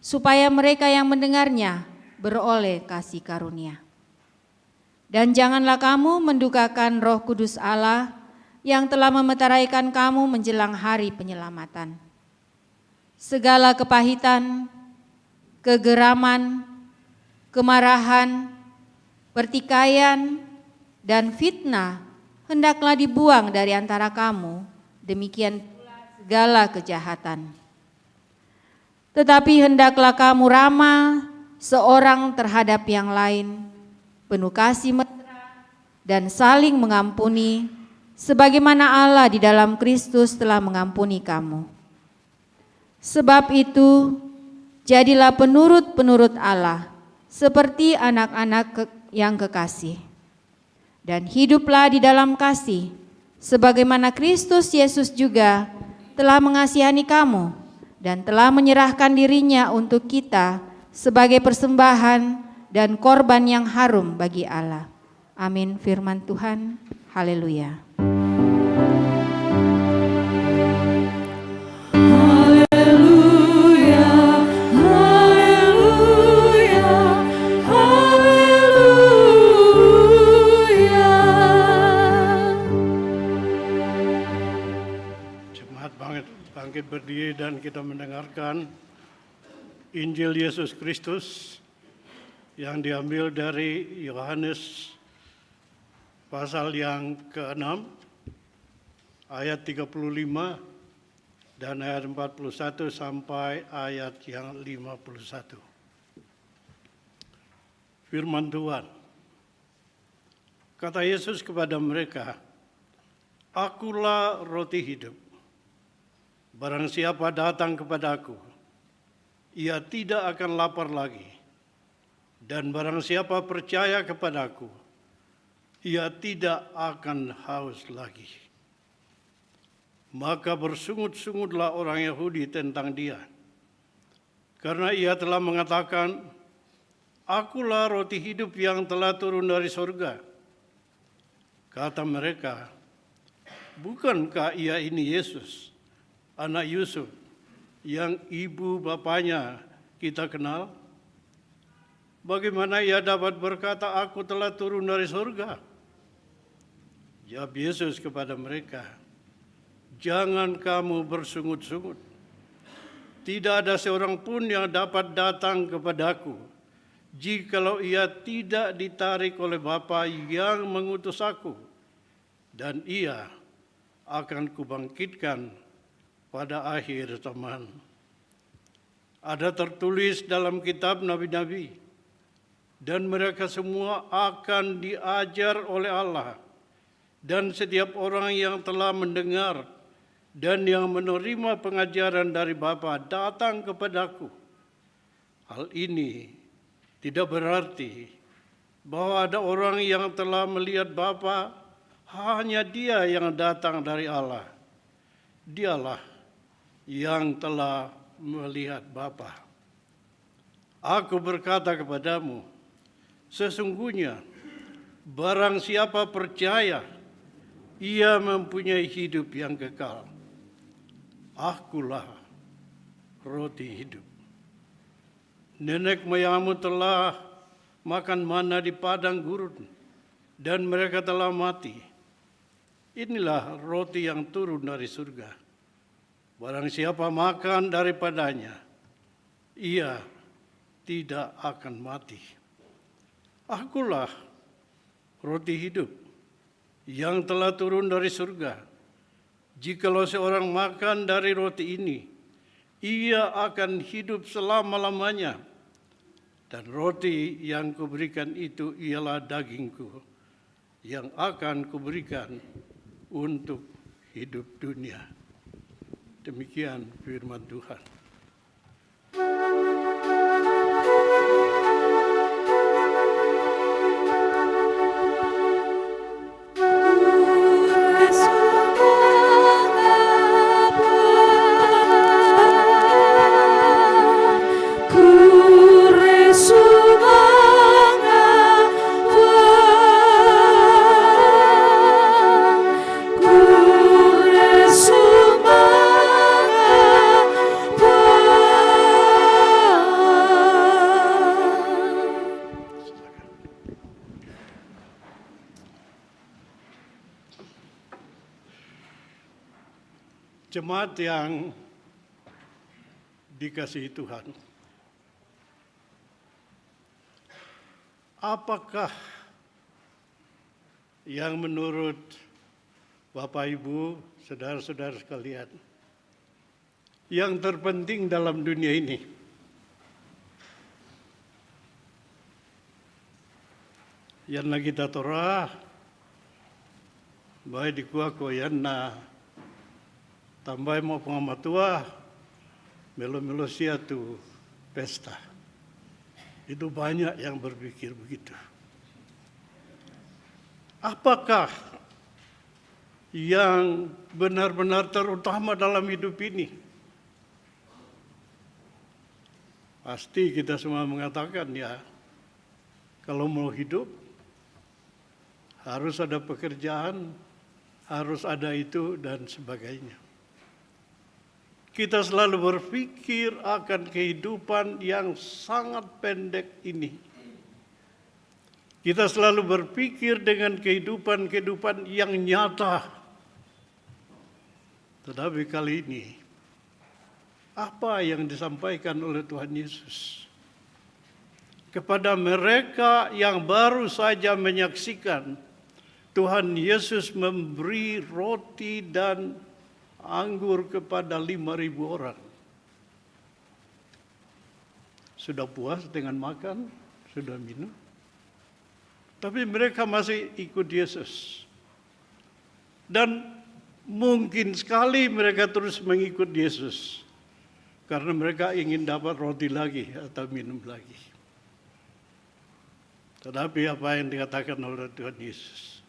Speaker 6: supaya mereka yang mendengarnya beroleh kasih karunia. Dan janganlah kamu mendukakan Roh Kudus Allah yang telah memeteraikan kamu menjelang hari penyelamatan. Segala kepahitan, kegeraman, kemarahan, pertikaian, dan fitnah hendaklah dibuang dari antara kamu, demikian pula segala kejahatan. Tetapi hendaklah kamu ramah seorang terhadap yang lain, penuh kasih mesra dan saling mengampuni, sebagaimana Allah di dalam Kristus telah mengampuni kamu. Sebab itu, jadilah penurut-penurut Allah, seperti anak-anak yang kekasih. Dan hiduplah di dalam kasih, sebagaimana Kristus Yesus juga telah mengasihani kamu, dan telah menyerahkan dirinya untuk kita sebagai persembahan dan korban yang harum bagi Allah. Amin. Firman Tuhan. Haleluya.
Speaker 3: Haleluya, haleluya, haleluya.
Speaker 4: Jemaat bangkit berdiri dan kita mendengarkan Injil Yesus Kristus yang diambil dari Yohanes pasal yang ke-6 ayat 35 dan ayat 41 sampai ayat yang 51. Firman Tuhan. Kata Yesus kepada mereka, "Akulah roti hidup. Barang siapa datang kepadaku, ia tidak akan lapar lagi. Dan barang siapa percaya kepadaku, ia tidak akan haus lagi." Maka bersungut-sungutlah orang Yahudi tentang dia, karena ia telah mengatakan, "Akulah roti hidup yang telah turun dari surga." Kata mereka, "Bukankah ia ini Yesus, anak Yusuf, yang ibu bapanya kita kenal? Bagaimana ia dapat berkata, 'Aku telah turun dari surga'?" Jawab Yesus kepada mereka, "Jangan kamu bersungut-sungut. Tidak ada seorang pun yang dapat datang kepadaku, jikalau ia tidak ditarik oleh Bapa yang mengutus aku, dan ia akan kubangkitkan pada akhir zaman." Ada tertulis dalam kitab nabi-nabi, dan mereka semua akan diajar oleh Allah, dan setiap orang yang telah mendengar dan yang menerima pengajaran dari Bapa datang kepadaku. Hal ini tidak berarti bahwa ada orang yang telah melihat Bapa, hanya dia yang datang dari Allah. Dialah yang telah melihat Bapa. Aku berkata kepadamu, sesungguhnya barang siapa percaya, ia mempunyai hidup yang kekal. Akulah roti hidup. Nenek moyangmu telah makan mana di padang gurun, dan mereka telah mati. Inilah roti yang turun dari surga. Barang siapa makan daripadanya, ia tidak akan mati. Akulah roti hidup yang telah turun dari surga. Jikalau seorang makan dari roti ini, ia akan hidup selama-lamanya. Dan roti yang kuberikan itu ialah dagingku, yang akan kuberikan untuk hidup dunia. Demikian firman Tuhan. Jemaat yang dikasihi Tuhan, apakah yang menurut Bapak Ibu, saudara-saudara sekalian, yang terpenting dalam dunia ini? Yan na kita Torah, baik di kuako yan na tambay mo pangamatua, melo-melo siya tu pesta. Itu banyak yang berpikir begitu. Apakah yang benar-benar terutama dalam hidup ini? Pasti kita semua mengatakan ya, Kalau mau hidup, harus ada pekerjaan, harus ada itu dan sebagainya. Kita selalu berpikir akan kehidupan yang sangat pendek ini. Kita selalu berpikir dengan kehidupan yang nyata. Tetapi kali ini, apa yang disampaikan oleh Tuhan Yesus kepada mereka yang baru saja menyaksikan Tuhan Yesus memberi roti dan anggur kepada 5.000 orang. Sudah puas dengan makan, sudah minum. Tapi mereka masih ikut Yesus. Dan mungkin sekali mereka terus mengikut Yesus. Karena mereka ingin dapat roti lagi atau minum lagi. Tetapi apa yang dikatakan oleh Tuhan Yesus?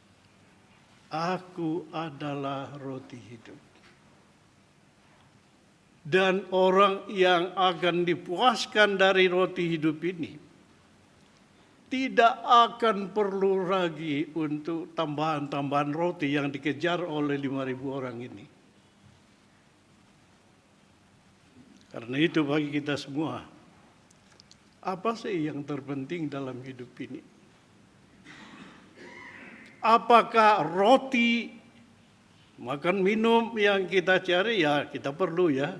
Speaker 4: Aku adalah roti hidup. Dan orang yang akan dipuaskan dari roti hidup ini tidak akan perlu lagi untuk tambahan-tambahan roti yang dikejar oleh 5.000 orang ini. Karena itu bagi kita semua, apa sih yang terpenting dalam hidup ini? Apakah roti, makan minum yang kita cari? Ya kita perlu ya.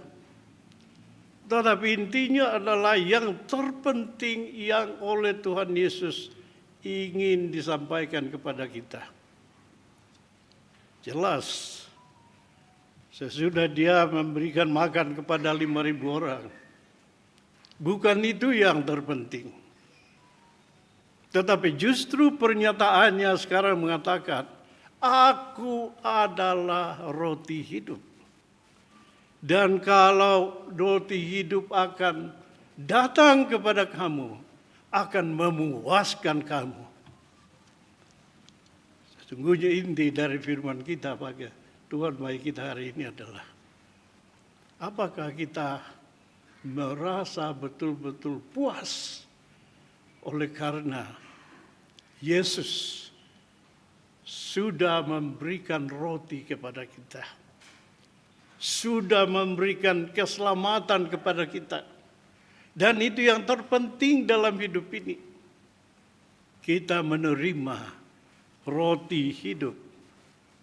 Speaker 4: Tetapi intinya adalah yang terpenting yang oleh Tuhan Yesus ingin disampaikan kepada kita. Jelas, sesudah dia memberikan makan kepada 5.000 orang, bukan itu yang terpenting. Tetapi justru pernyataannya sekarang mengatakan, aku adalah roti hidup. Dan kalau roti hidup akan datang kepada kamu, akan memuaskan kamu. Sesungguhnya inti dari firman kita bagi Tuhan bagi kita hari ini adalah, apakah kita merasa betul-betul puas oleh karena Yesus sudah memberikan roti kepada kita. Sudah memberikan keselamatan kepada kita. Dan itu yang terpenting dalam hidup ini. Kita menerima roti hidup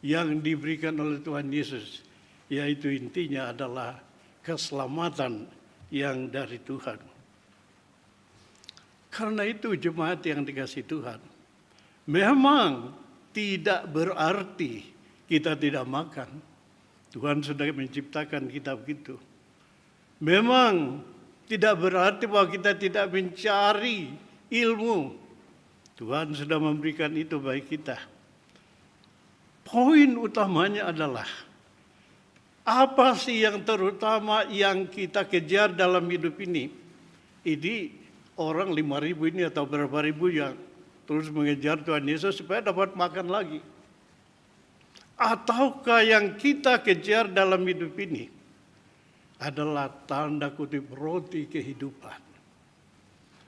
Speaker 4: yang diberikan oleh Tuhan Yesus. Yaitu intinya adalah keselamatan yang dari Tuhan. Karena itu jemaat yang dikasihi Tuhan, memang tidak berarti kita tidak makan. Tuhan sudah menciptakan kita begitu. Memang tidak berarti bahwa kita tidak mencari ilmu. Tuhan sudah memberikan itu bagi kita. Poin utamanya adalah, apa sih yang terutama yang kita kejar dalam hidup ini? Ini orang 5.000 ini atau berapa ribu yang terus mengejar Tuhan Yesus supaya dapat makan lagi. Ataukah yang kita kejar dalam hidup ini adalah tanda kutip roti kehidupan.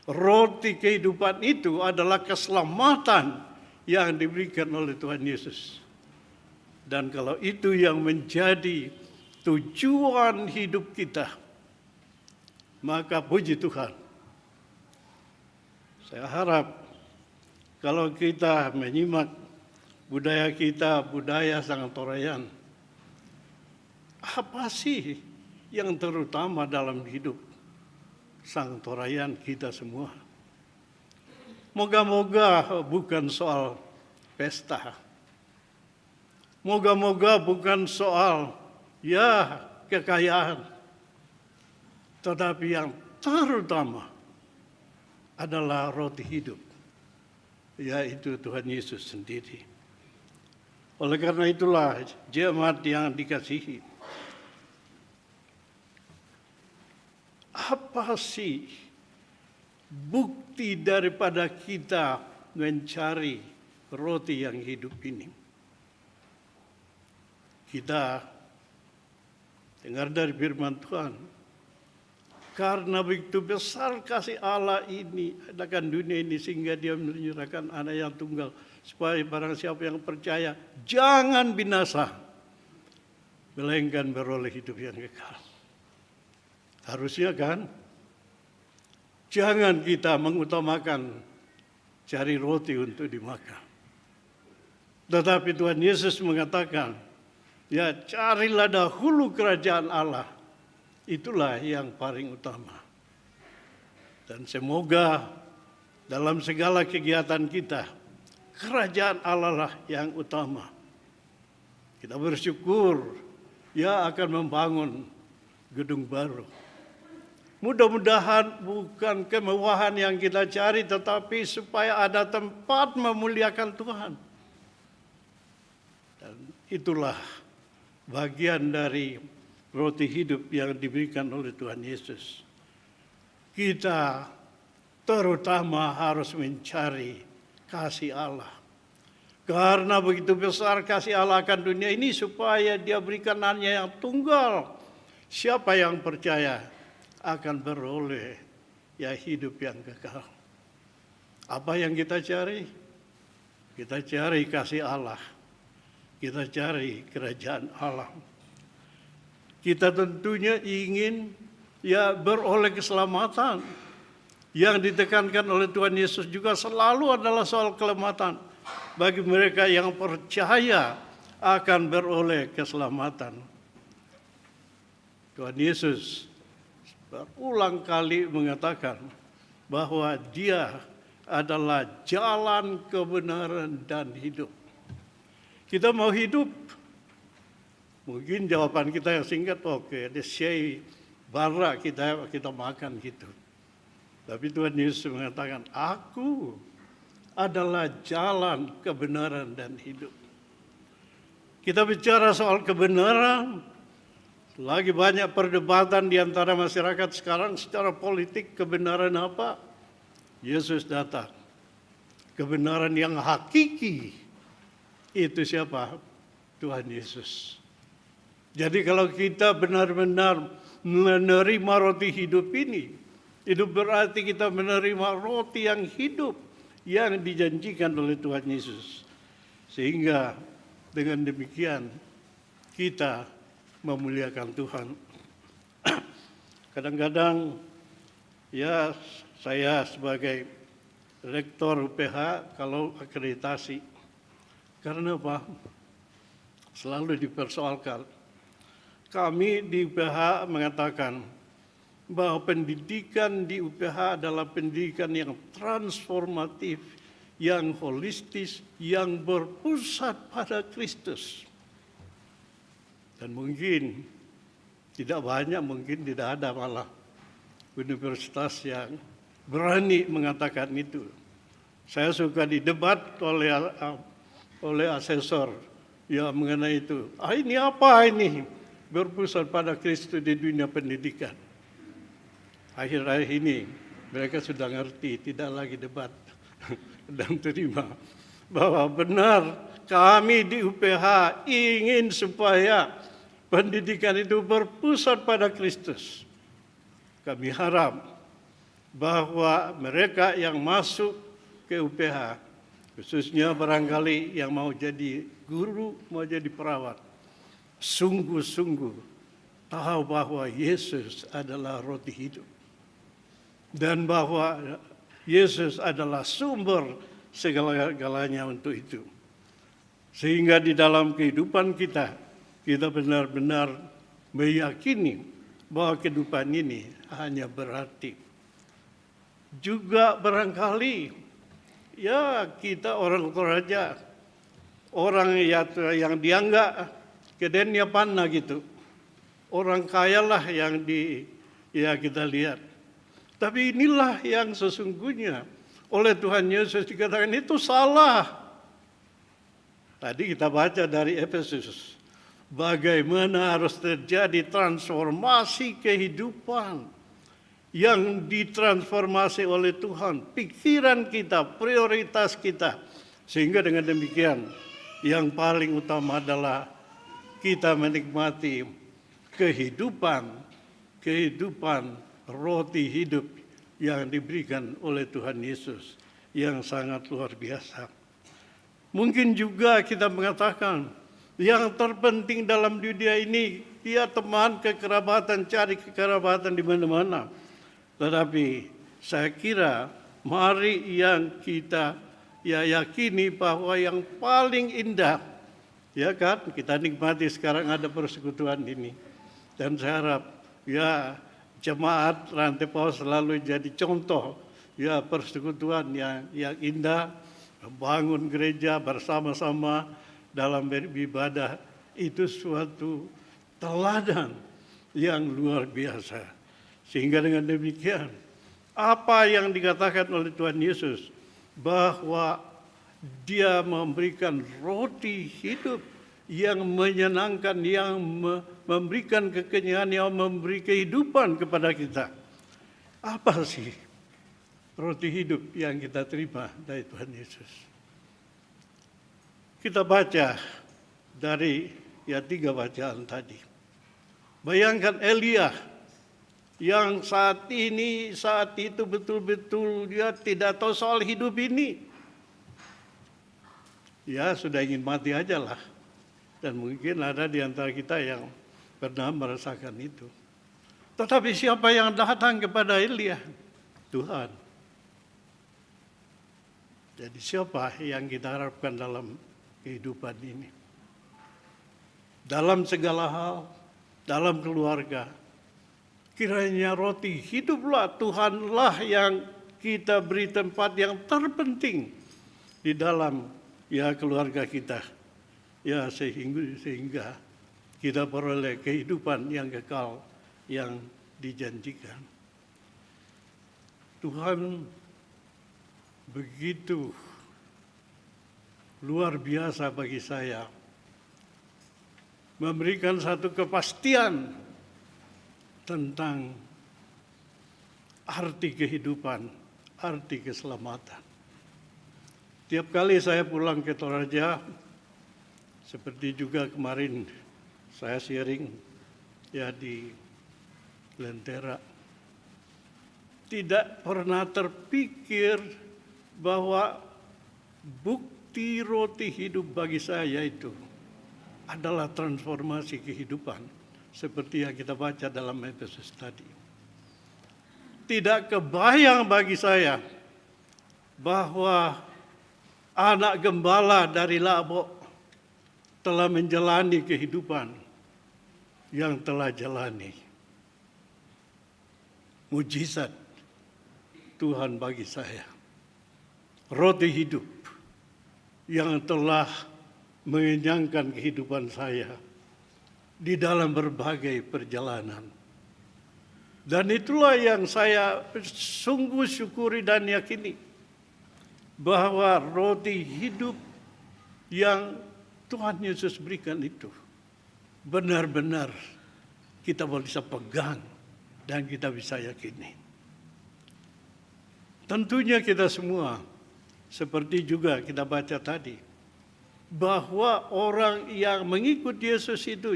Speaker 4: Roti kehidupan itu adalah keselamatan yang diberikan oleh Tuhan Yesus. Dan kalau itu yang menjadi tujuan hidup kita, maka puji Tuhan. Saya harap kalau kita menyimak budaya kita, budaya Sangatorayan, apa sih yang terutama dalam hidup Sangatorayan kita semua? Moga-moga bukan soal pesta. Moga-moga bukan soal kekayaan. Tetapi yang terutama adalah roti hidup, yaitu Tuhan Yesus sendiri. Oleh karena itulah jemaat yang dikasihi, apa sih bukti daripada kita mencari roti yang hidup ini? Kita dengar dari firman Tuhan, Karena begitu besar kasih Allah ini akan dunia ini sehingga dia menyerahkan anak yang tunggal. Supaya barang siapa yang percaya jangan binasa. Melainkan beroleh hidup yang kekal. Harusnya kan? Jangan kita mengutamakan cari roti untuk dimakan. Tetapi Tuhan Yesus mengatakan, ya carilah dahulu kerajaan Allah. Itulah yang paling utama. Dan semoga dalam segala kegiatan kita, kerajaan Allah lah yang utama. Kita bersyukur, ya akan membangun gedung baru. Mudah-mudahan bukan kemewahan yang kita cari, tetapi supaya ada tempat memuliakan Tuhan. Dan itulah bagian dari roti hidup yang diberikan oleh Tuhan Yesus. Kita terutama harus mencari kasih Allah. Karena begitu besar kasih Allah akan dunia ini supaya dia berikan anaknya yang tunggal. Siapa yang percaya akan beroleh ya hidup yang kekal. Apa yang kita cari? Kita cari kasih Allah. Kita cari kerajaan Allah. Kita tentunya ingin ya beroleh keselamatan. Yang ditekankan oleh Tuhan Yesus juga selalu adalah soal keselamatan. Bagi mereka yang percaya akan beroleh keselamatan. Tuhan Yesus berulang kali mengatakan bahwa dia adalah jalan kebenaran dan hidup. Kita mau hidup. Mungkin jawaban kita yang singkat, oke, ada syai bara kita makan gitu. Tapi Tuhan Yesus mengatakan, aku adalah jalan kebenaran dan hidup. Kita bicara soal kebenaran, lagi banyak perdebatan di antara masyarakat sekarang secara politik, kebenaran apa? Yesus datang. Kebenaran yang hakiki, itu siapa? Tuhan Yesus. Jadi kalau kita benar-benar menerima roti hidup ini, itu berarti kita menerima roti yang hidup yang dijanjikan oleh Tuhan Yesus. Sehingga dengan demikian kita memuliakan Tuhan. Kadang-kadang ya saya sebagai rektor UPH kalau akreditasi, karena apa? Selalu dipersoalkan. Kami di UPH mengatakan bahwa pendidikan di UPH adalah pendidikan yang transformatif, yang holistis, yang berpusat pada Kristus. Dan mungkin tidak banyak, mungkin tidak ada malah universitas yang berani mengatakan itu. Saya suka didebat oleh asesor ya mengenai itu. Ini apa ini? Berpusat pada Kristus di dunia pendidikan. Akhir-akhir ini mereka sudah ngerti, tidak lagi debat dan terima bahwa benar kami di UPH ingin supaya pendidikan itu berpusat pada Kristus. Kami harap bahwa mereka yang masuk ke UPH, khususnya barangkali yang mau jadi guru, mau jadi perawat, sungguh-sungguh tahu bahwa Yesus adalah roti hidup. Dan bahwa Yesus adalah sumber segala-galanya untuk itu. Sehingga di dalam kehidupan kita, kita benar-benar meyakini bahwa kehidupan ini hanya berarti. Juga barangkali, ya kita orang Toraja, orang yang dianggap kedenya panah gitu. Orang kaya lah yang kita lihat. Tapi inilah yang sesungguhnya oleh Tuhan Yesus dikatakan itu salah. Tadi kita baca dari Efesus. Bagaimana harus terjadi transformasi kehidupan yang ditransformasi oleh Tuhan. Pikiran kita, prioritas kita. Sehingga dengan demikian yang paling utama adalah kita menikmati kehidupan roti hidup yang diberikan oleh Tuhan Yesus yang sangat luar biasa. Mungkin juga kita mengatakan yang terpenting dalam dunia ini, ya teman, kekerabatan, cari kekerabatan di mana-mana. Tetapi saya kira mari yang kita yakini bahwa yang paling indah, ya kan, kita nikmati sekarang ada persekutuan ini. Dan saya harap ya jemaat Rantai Paus selalu jadi contoh ya persekutuan yang indah, membangun gereja bersama-sama dalam beribadah, itu suatu teladan yang luar biasa. Sehingga dengan demikian, apa yang dikatakan oleh Tuhan Yesus bahwa Dia memberikan roti hidup yang menyenangkan, yang memberikan kekenyangan, yang memberi kehidupan kepada kita. Apa sih roti hidup yang kita terima dari Tuhan Yesus? Kita baca dari 3 bacaan tadi. Bayangkan Elia yang saat itu betul-betul dia tidak tahu soal hidup ini. Ya sudah ingin mati aja lah. Dan mungkin ada di antara kita yang pernah merasakan itu. Tetapi siapa yang datang kepada Elia? Tuhan. Jadi siapa yang kita harapkan dalam kehidupan ini? Dalam segala hal, dalam keluarga, kiranya roti hiduplah Tuhanlah yang kita beri tempat yang terpenting di dalam keluarga kita. Ya sehingga kita peroleh kehidupan yang kekal yang dijanjikan. Tuhan begitu luar biasa bagi saya, memberikan satu kepastian tentang arti kehidupan, arti keselamatan. Tiap kali saya pulang ke Toraja, seperti juga kemarin saya sharing di Lentera, tidak pernah terpikir bahwa bukti roti hidup bagi saya itu adalah transformasi kehidupan seperti yang kita baca dalam Efesus tadi. Tidak kebayang bagi saya bahwa anak gembala dari Labok telah menjalani kehidupan yang telah jalani. Mujizat Tuhan bagi saya. Roti hidup yang telah mengenyangkan kehidupan saya di dalam berbagai perjalanan. Dan itulah yang saya sungguh syukuri dan yakini, bahwa roti hidup yang Tuhan Yesus berikan itu benar-benar kita bisa pegang dan kita bisa yakini. Tentunya kita semua, seperti juga kita baca tadi, bahwa orang yang mengikut Yesus itu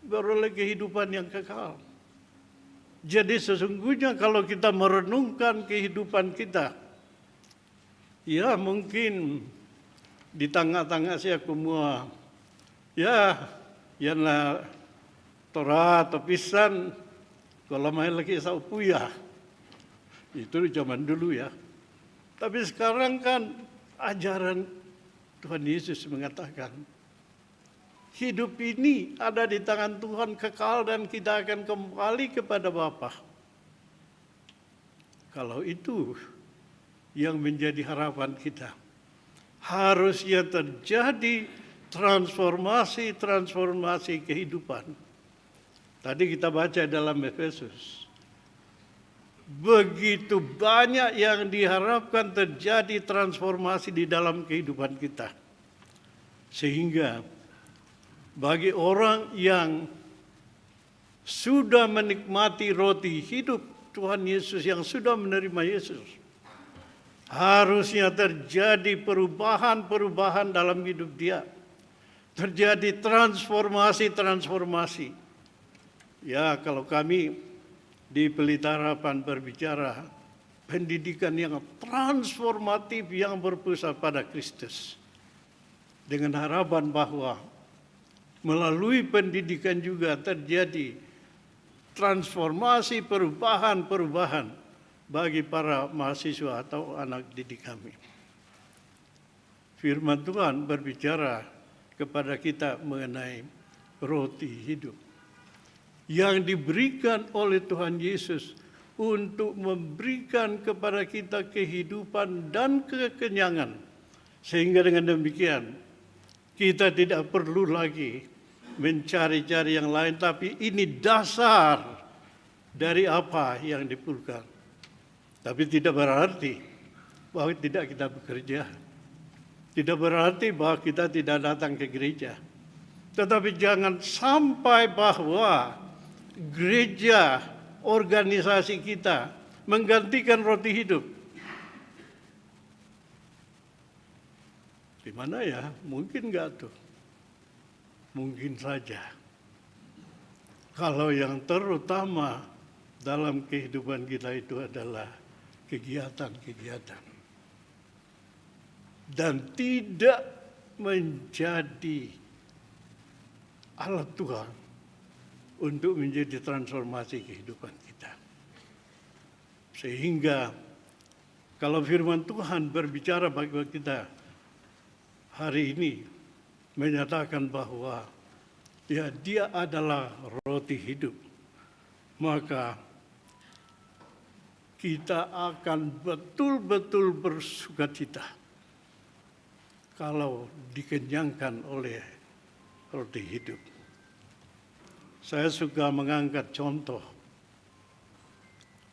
Speaker 4: beroleh kehidupan yang kekal. Jadi sesungguhnya kalau kita merenungkan kehidupan kita, ya mungkin di tengah-tengah saya semua, na Torah atau pisan, kalau main lagi saupuya, itu zaman dulu ya. Tapi sekarang kan ajaran Tuhan Yesus mengatakan, hidup ini ada di tangan Tuhan kekal dan kita akan kembali kepada Bapa. Kalau itu yang menjadi harapan kita, harusnya terjadi transformasi kehidupan. Tadi kita baca dalam Efesus, begitu banyak yang diharapkan terjadi transformasi di dalam kehidupan kita. Sehingga bagi orang yang sudah menikmati roti hidup Tuhan Yesus, yang sudah menerima Yesus, harusnya terjadi perubahan dalam hidup dia. Terjadi transformasi. Ya, kalau kami di Pelita Harapan berbicara pendidikan yang transformatif yang berpusat pada Kristus. Dengan harapan bahwa melalui pendidikan juga terjadi transformasi perubahan-perubahan bagi para mahasiswa atau anak didik kami. Firman Tuhan berbicara kepada kita mengenai roti hidup yang diberikan oleh Tuhan Yesus untuk memberikan kepada kita kehidupan dan kekenyangan. Sehingga dengan demikian kita tidak perlu lagi mencari-cari yang lain, tapi ini dasar dari apa yang diperlukan. Tapi tidak berarti bahwa tidak kita bekerja. Tidak berarti bahwa kita tidak datang ke gereja. Tetapi jangan sampai bahwa gereja, organisasi kita menggantikan roti hidup. Di mana ya? Mungkin enggak tuh. Mungkin saja. Kalau yang terutama dalam kehidupan kita itu adalah kegiatan-kegiatan. Dan tidak menjadi alat Tuhan untuk menjadi transformasi kehidupan kita. Sehingga kalau firman Tuhan berbicara bagi kita hari ini menyatakan bahwa ya dia adalah roti hidup, maka kita akan betul-betul bersukacita kalau dikenyangkan oleh roti hidup. Saya suka mengangkat contoh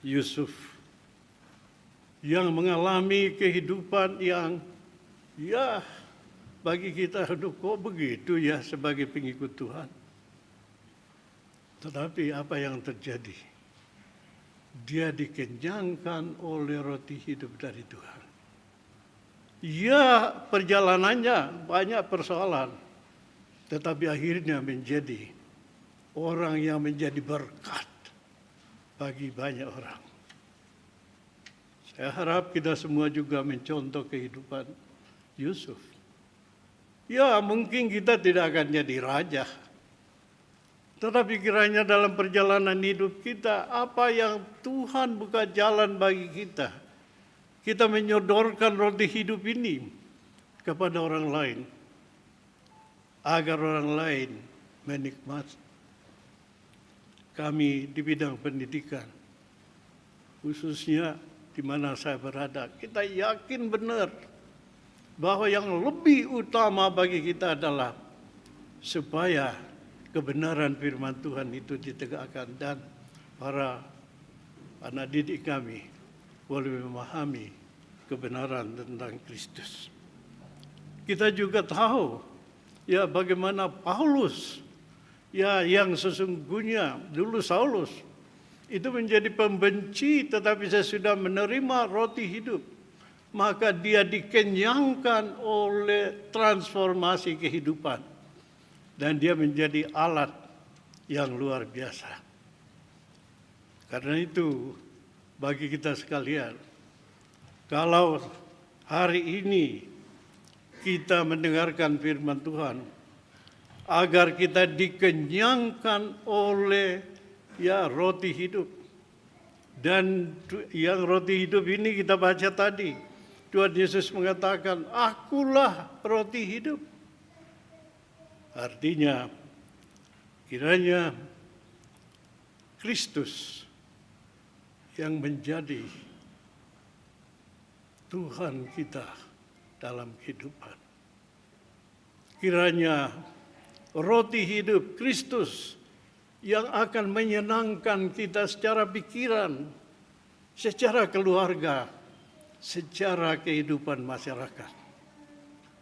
Speaker 4: Yusuf yang mengalami kehidupan yang ya bagi kita, aduh kok begitu ya sebagai pengikut Tuhan. Tetapi apa yang terjadi? Dia dikenyangkan oleh roti hidup dari Tuhan. Ya perjalanannya banyak persoalan, tetapi akhirnya menjadi orang yang menjadi berkat bagi banyak orang. Saya harap kita semua juga mencontoh kehidupan Yusuf. Ya mungkin kita tidak akan jadi raja, tetapi kiranya dalam perjalanan hidup kita, apa yang Tuhan buka jalan bagi kita, kita menyodorkan roti hidup ini kepada orang lain, agar orang lain menikmati. Kami di bidang pendidikan, khususnya di mana saya berada, kita yakin benar bahwa yang lebih utama bagi kita adalah supaya kebenaran firman Tuhan itu ditegakkan dan para anak didik kami boleh memahami kebenaran tentang Kristus. Kita juga tahu ya bagaimana Paulus ya yang sesungguhnya dulu Saulus itu menjadi pembenci, tetapi sesudah menerima roti hidup maka dia dikenyangkan oleh transformasi kehidupan. Dan dia menjadi alat yang luar biasa. Karena itu bagi kita sekalian, kalau hari ini kita mendengarkan firman Tuhan, agar kita dikenyangkan oleh ya roti hidup. Dan yang roti hidup ini kita baca tadi, Tuhan Yesus mengatakan, akulah roti hidup. Artinya, kiranya Kristus yang menjadi Tuhan kita dalam kehidupan. Kiranya roti hidup Kristus yang akan menyenangkan kita secara pikiran, secara keluarga, secara kehidupan masyarakat.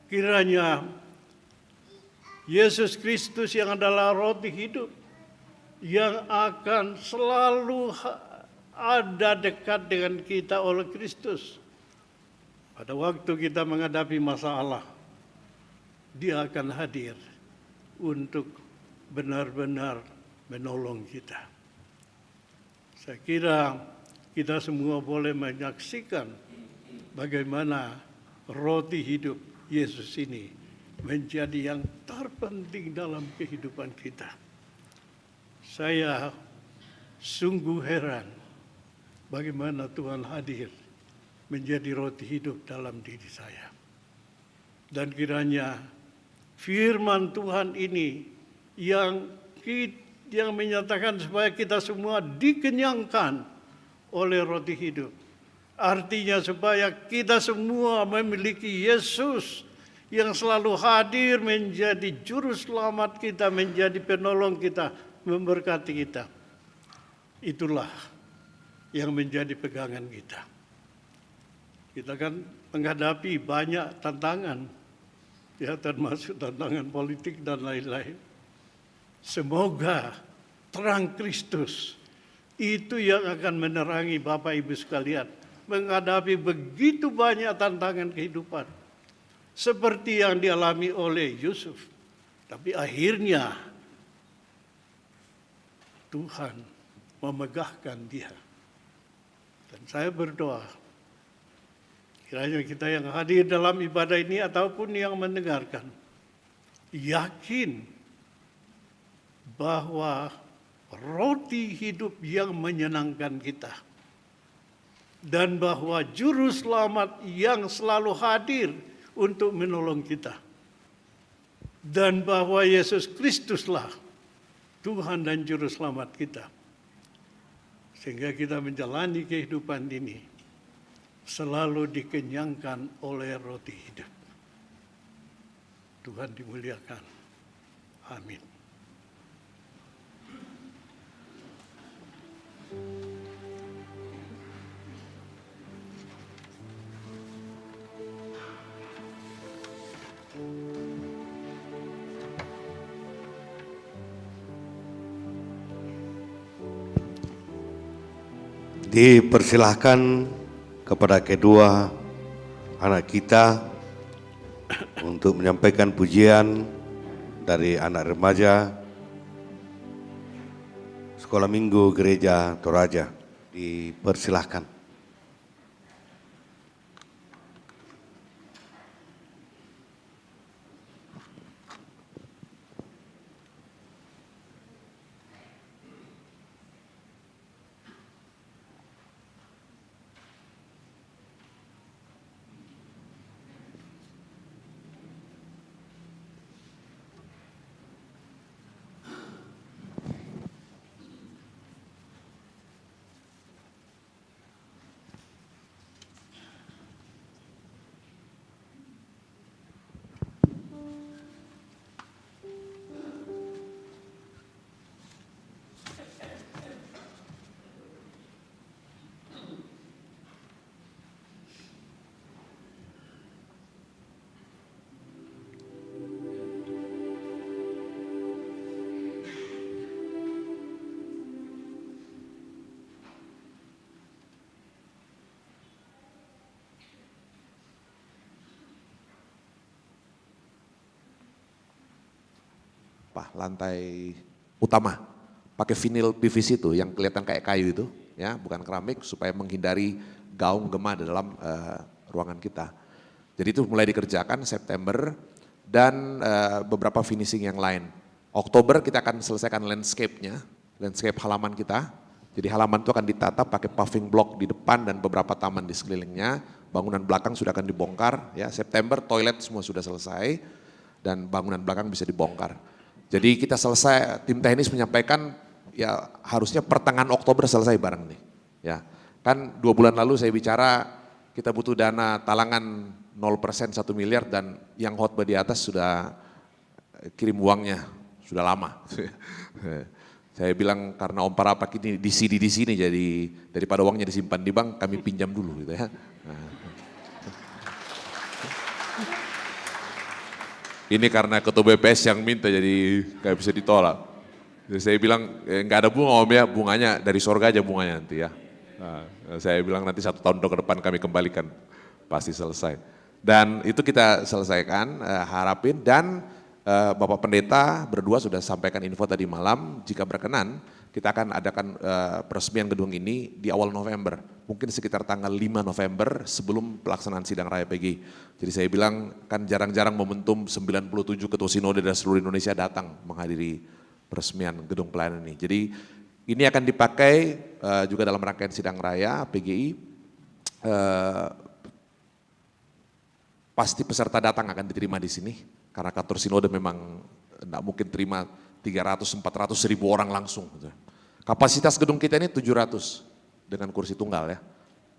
Speaker 4: Kiranya Yesus Kristus yang adalah roti hidup, yang akan selalu ada dekat dengan kita oleh Kristus. Pada waktu kita menghadapi masalah, Dia akan hadir untuk benar-benar menolong kita. Saya kira kita semua boleh menyaksikan bagaimana roti hidup Yesus ini menjadi yang terpenting dalam kehidupan kita. Saya sungguh heran bagaimana Tuhan hadir menjadi roti hidup dalam diri saya. Dan kiranya firman Tuhan ini yang menyatakan supaya kita semua dikenyangkan oleh roti hidup. Artinya supaya kita semua memiliki Yesus yang selalu hadir menjadi juru selamat kita, menjadi penolong kita, memberkati kita. Itulah yang menjadi pegangan kita. Kita kan menghadapi banyak tantangan, ya, termasuk tantangan politik dan lain-lain. Semoga terang Kristus itu yang akan menerangi Bapak Ibu sekalian menghadapi begitu banyak tantangan kehidupan seperti yang dialami oleh Yusuf. Tapi akhirnya Tuhan memegahkan dia. Dan saya berdoa kiranya kita yang hadir dalam ibadah ini ataupun yang mendengarkan yakin bahwa roti hidup yang menyenangkan kita dan bahwa juru selamat yang selalu hadir untuk menolong kita dan bahwa Yesus Kristuslah Tuhan dan juru selamat kita, sehingga kita menjalani kehidupan ini selalu dikenyangkan oleh roti hidup. Tuhan dimuliakan. Amin.
Speaker 2: Dipersilahkan kepada kedua anak kita untuk menyampaikan pujian dari anak remaja Sekolah Minggu Gereja Toraja. Dipersilahkan.
Speaker 7: Lantai utama pakai vinil PVC itu yang kelihatan kayak kayu itu, ya, bukan keramik, supaya menghindari gaung gema di dalam ruangan kita. Jadi itu mulai dikerjakan September dan beberapa finishing yang lain. Oktober kita akan selesaikan landscape-nya, landscape halaman kita. Jadi halaman itu akan ditata pakai paving block di depan dan beberapa taman di sekelilingnya. Bangunan belakang sudah akan dibongkar, ya. September toilet semua sudah selesai dan bangunan belakang bisa dibongkar. Jadi kita selesai, tim teknis menyampaikan ya harusnya pertengahan Oktober selesai barang nih. Ya, kan 2 bulan lalu saya bicara kita butuh dana talangan 0% 1 miliar dan yang khotbah di atas sudah kirim uangnya sudah lama. Saya bilang karena Om Parapak ini di sini jadi daripada uangnya disimpan di bank kami pinjam dulu gitu ya. Ini karena ketua BPS yang minta jadi gak bisa ditolak. Jadi saya bilang nggak ada bunga Om ya, bunganya dari sorga aja bunganya nanti ya. Nah, saya bilang nanti 1 tahun ke depan kami kembalikan, pasti selesai. Dan itu kita selesaikan, harapin dan Bapak Pendeta berdua sudah sampaikan info tadi malam, jika berkenan Kita akan adakan peresmian gedung ini di awal November, mungkin sekitar tanggal 5 November sebelum pelaksanaan sidang raya PGI. Jadi saya bilang kan jarang-jarang momentum 97 ketua sinode dari seluruh Indonesia datang menghadiri peresmian gedung pelayanan ini. Jadi ini akan dipakai juga dalam rangkaian sidang raya PGI. Pasti peserta datang akan diterima di sini, karena kantor sinode memang tidak mungkin terima 300-400 ribu orang langsung. Kapasitas gedung kita ini 700 dengan kursi tunggal ya,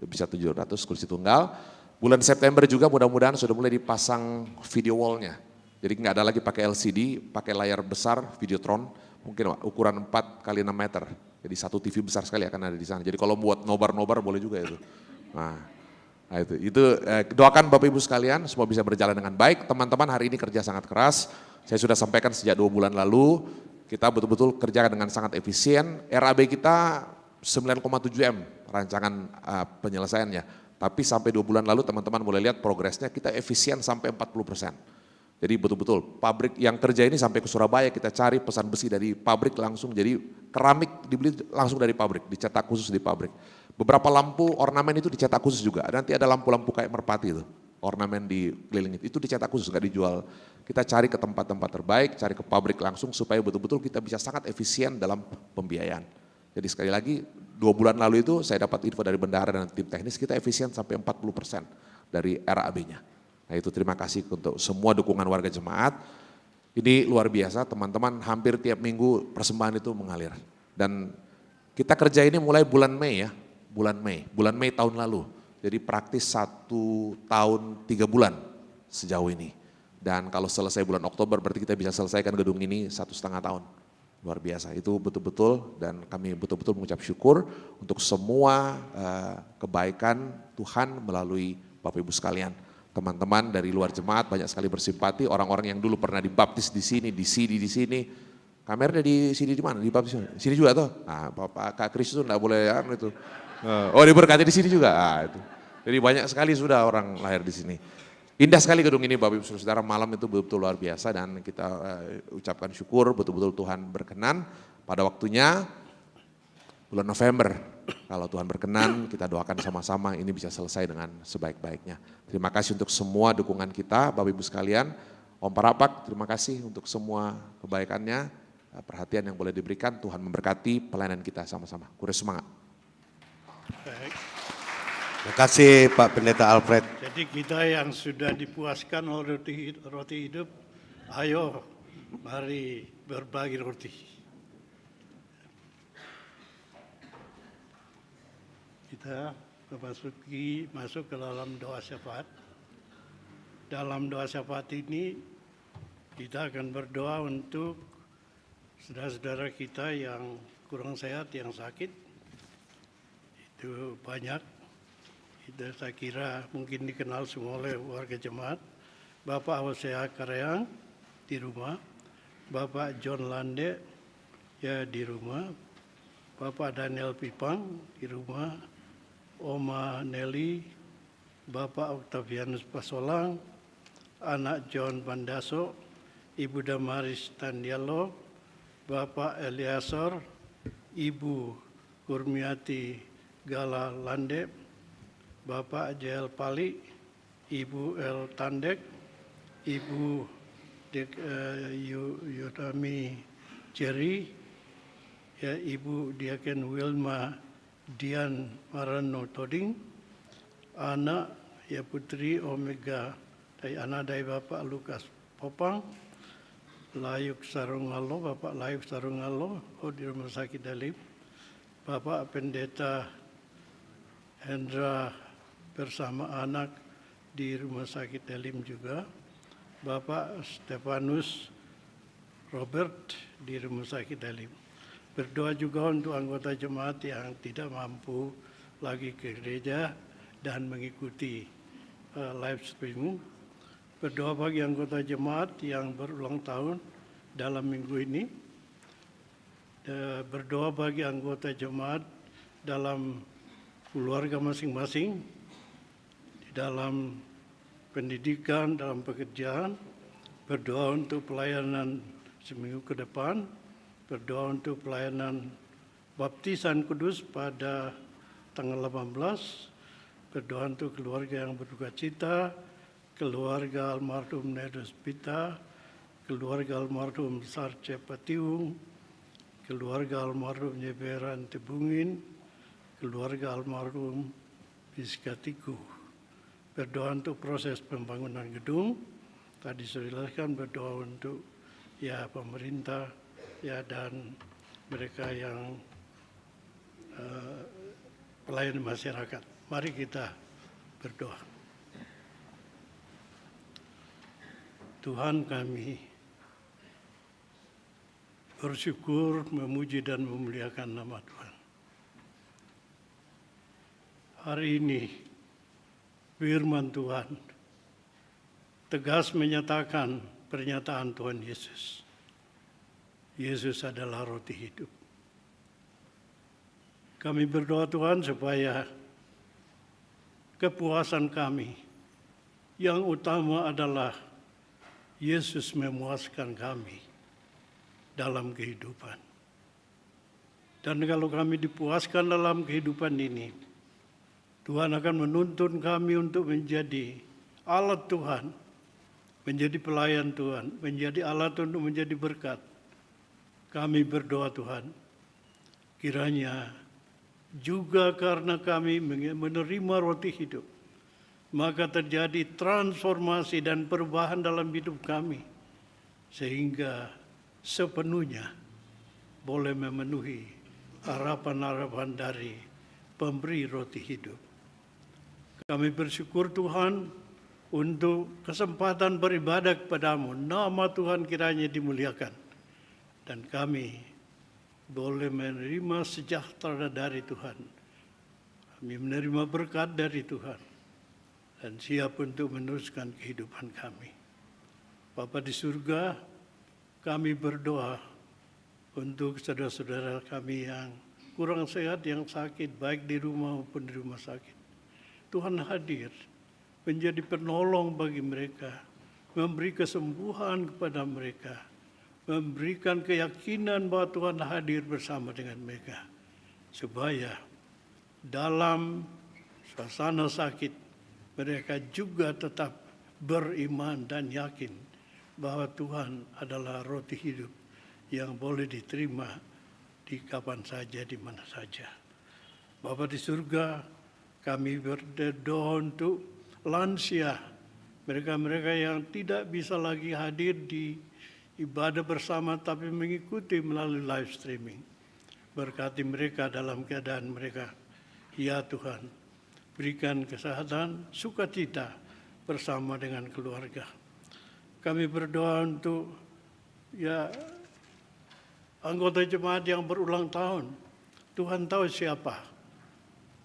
Speaker 7: bisa 700 kursi tunggal. Bulan September juga mudah-mudahan sudah mulai dipasang video wall-nya. Jadi nggak ada lagi pakai LCD, pakai layar besar, Videotron, mungkin ukuran 4 kali 6 meter. Jadi satu TV besar sekali akan ada di sana. Jadi kalau buat nobar-nobar boleh juga itu. Nah itu doakan Bapak Ibu sekalian semua bisa berjalan dengan baik. Teman-teman hari ini kerja sangat keras. Saya sudah sampaikan sejak 2 bulan lalu, kita betul-betul kerja dengan sangat efisien. RAB kita 9,7 M rancangan penyelesaiannya. Tapi sampai 2 bulan lalu teman-teman boleh lihat progresnya, kita efisien sampai 40%. Jadi betul-betul pabrik yang kerja ini sampai ke Surabaya, kita cari pesan besi dari pabrik langsung, jadi keramik dibeli langsung dari pabrik, dicetak khusus di pabrik. Beberapa lampu ornamen itu dicetak khusus juga, nanti ada lampu-lampu kayak merpati itu, ornamen di keliling itu dicetak khusus, nggak dijual. Kita cari ke tempat-tempat terbaik, cari ke pabrik langsung supaya betul-betul kita bisa sangat efisien dalam pembiayaan. Jadi sekali lagi 2 bulan lalu itu saya dapat info dari bendahara dan tim teknis, kita efisien sampai 40% dari RAB-nya. Nah itu terima kasih untuk semua dukungan warga jemaat. Ini luar biasa teman-teman, hampir tiap minggu persembahan itu mengalir. Dan kita kerja ini mulai bulan Mei ya, bulan Mei tahun lalu. Jadi praktis 1 tahun 3 bulan sejauh ini. Dan kalau selesai bulan Oktober berarti kita bisa selesaikan gedung ini 1,5 tahun. Luar biasa, itu betul-betul dan kami betul-betul mengucap syukur untuk semua kebaikan Tuhan melalui Bapak Ibu sekalian. Teman-teman dari luar jemaat banyak sekali bersimpati, orang-orang yang dulu pernah dibaptis di sini, di sini. Kameranya di sini di mana? Dibaptis di sini juga tuh. Nah, Bapak Kak Kristus itu enggak boleh itu. Oh, diberkati di sini juga. Nah, itu. Jadi banyak sekali sudah orang lahir di sini. Indah sekali gedung ini Bapak Ibu Saudara, malam itu betul-betul luar biasa dan kita ucapkan syukur betul-betul Tuhan berkenan pada waktunya bulan November. Kalau Tuhan berkenan kita doakan sama-sama ini bisa selesai dengan sebaik-baiknya. Terima kasih untuk semua dukungan kita Bapak Ibu sekalian. Om Parapak terima kasih untuk semua kebaikannya, perhatian yang boleh diberikan. Tuhan memberkati pelayanan kita sama-sama. Kures semangat.
Speaker 4: Baik.
Speaker 2: Terima kasih Pak Pendeta Alfred.
Speaker 4: Jadi kita yang sudah dipuaskan oleh roti hidup, ayo mari berbagi roti. Kita masuk ke dalam doa syafaat. Dalam doa syafaat ini kita akan berdoa untuk saudara-saudara kita yang kurang sehat, yang sakit. Itu banyak. Saya kira mungkin dikenal semua oleh warga jemaat. Bapak Hosea Kareang di rumah, Bapak John Lande ya di rumah, Bapak Daniel Pipang di rumah, Oma Nelly, Bapak Octavianus Pasolang, anak John Bandaso, Ibu Damaris Tandialo, Bapak Eliasor, Ibu Kurmiati Gala Lande, Bapak J.L. Pali, Ibu L. Tandek, Ibu Yutami Jerry, ya Ibu Diaken Wilma Dian Marano Toding, anak ya Putri Omega, dari anak dari Bapak Lukas Popang, Layuk Sarungalo, Bapak Layuk Sarungalo, di Rumah Sakit Dalim, Bapak Pendeta Hendra bersama anak di Rumah Sakit Elim juga, Bapak Stefanus Robert di Rumah Sakit Elim. Berdoa juga untuk anggota jemaat yang tidak mampu lagi ke gereja dan mengikuti live streaming. Berdoa bagi anggota jemaat yang berulang tahun dalam minggu ini. Berdoa bagi anggota jemaat dalam keluarga masing-masing, dalam pendidikan, dalam pekerjaan, berdoa untuk pelayanan seminggu ke depan, berdoa untuk pelayanan baptisan kudus pada tanggal 18, berdoa untuk keluarga yang berduka cita, keluarga almarhum Nedus Pita, keluarga almarhum Sarce Patiung, keluarga almarhum Nyeberan Tebungin, keluarga almarhum Biskatiku. Berdoa untuk proses pembangunan gedung. Tadi sudah dijelaskan, berdoa untuk pemerintah dan mereka yang pelayan masyarakat. Mari kita berdoa. Tuhan, kami bersyukur, memuji dan memuliakan nama Tuhan. Hari ini firman Tuhan tegas menyatakan pernyataan Tuhan Yesus. Yesus adalah roti hidup. Kami berdoa Tuhan supaya kepuasan kami yang utama adalah Yesus memuaskan kami dalam kehidupan. Dan kalau kami dipuaskan dalam kehidupan ini, Tuhan akan menuntun kami untuk menjadi alat Tuhan, menjadi pelayan Tuhan, menjadi alat untuk menjadi berkat. Kami berdoa Tuhan, kiranya juga karena kami menerima roti hidup, maka terjadi transformasi dan perubahan dalam hidup kami, sehingga sepenuhnya boleh memenuhi harapan-harapan dari pemberi roti hidup. Kami bersyukur Tuhan untuk kesempatan beribadah kepadamu. Nama Tuhan kiranya dimuliakan. Dan kami boleh menerima sejahtera dari Tuhan. Kami menerima berkat dari Tuhan. Dan siap untuk meneruskan kehidupan kami. Bapa di surga, kami berdoa untuk saudara-saudara kami yang kurang sehat, yang sakit, baik di rumah maupun di rumah sakit. Tuhan hadir menjadi penolong bagi mereka, memberi kesembuhan kepada mereka, memberikan keyakinan bahwa Tuhan hadir bersama dengan mereka, supaya dalam suasana sakit mereka juga tetap beriman dan yakin bahwa Tuhan adalah roti hidup yang boleh diterima di kapan saja, di mana saja. Bapa di surga, kami berdoa untuk lansia, mereka-mereka yang tidak bisa lagi hadir di ibadah bersama tapi mengikuti melalui live streaming. Berkati mereka dalam keadaan mereka. Ya Tuhan, berikan kesehatan, sukacita bersama dengan keluarga. Kami berdoa untuk anggota jemaat yang berulang tahun. Tuhan tahu siapa.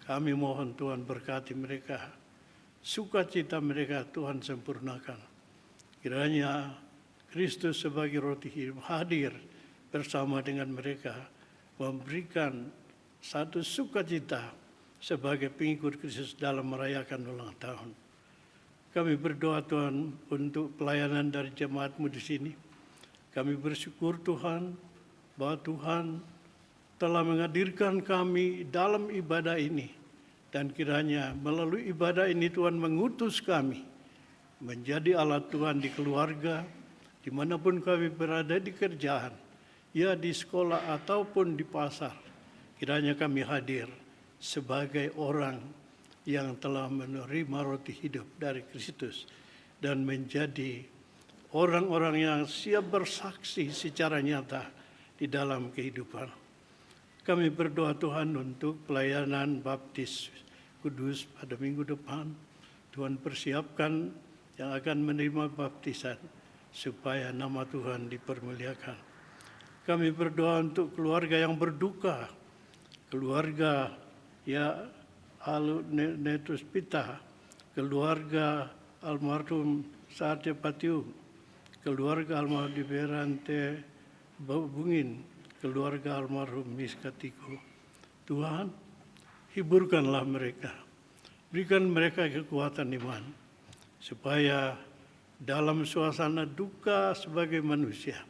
Speaker 4: Kami mohon Tuhan berkati mereka. Sukacita mereka Tuhan sempurnakan. Kiranya Kristus sebagai roti hidup hadir bersama dengan mereka, memberikan satu sukacita sebagai pengikut Kristus dalam merayakan ulang tahun. Kami berdoa Tuhan untuk pelayanan dari jemaat-Mu di sini. Kami bersyukur Tuhan bahwa Tuhan telah menghadirkan kami dalam ibadah ini. Dan kiranya melalui ibadah ini Tuhan mengutus kami menjadi alat Tuhan di keluarga, dimanapun kami berada, di kerjaan, ya di sekolah ataupun di pasar. Kiranya kami hadir sebagai orang yang telah menerima roti hidup dari Kristus dan menjadi orang-orang yang siap bersaksi secara nyata di dalam kehidupan. Kami berdoa Tuhan untuk pelayanan baptis kudus pada minggu depan. Tuhan persiapkan yang akan menerima baptisan supaya nama Tuhan dipermuliakan. Kami berdoa untuk keluarga yang berduka, keluarga Netus Pita, keluarga almarhum Sarce Patiung, keluarga almarhum Liberante Bungin, keluarga almarhum Miskatiku. Tuhan, hiburkanlah mereka, berikan mereka kekuatan iman, supaya dalam suasana duka sebagai manusia,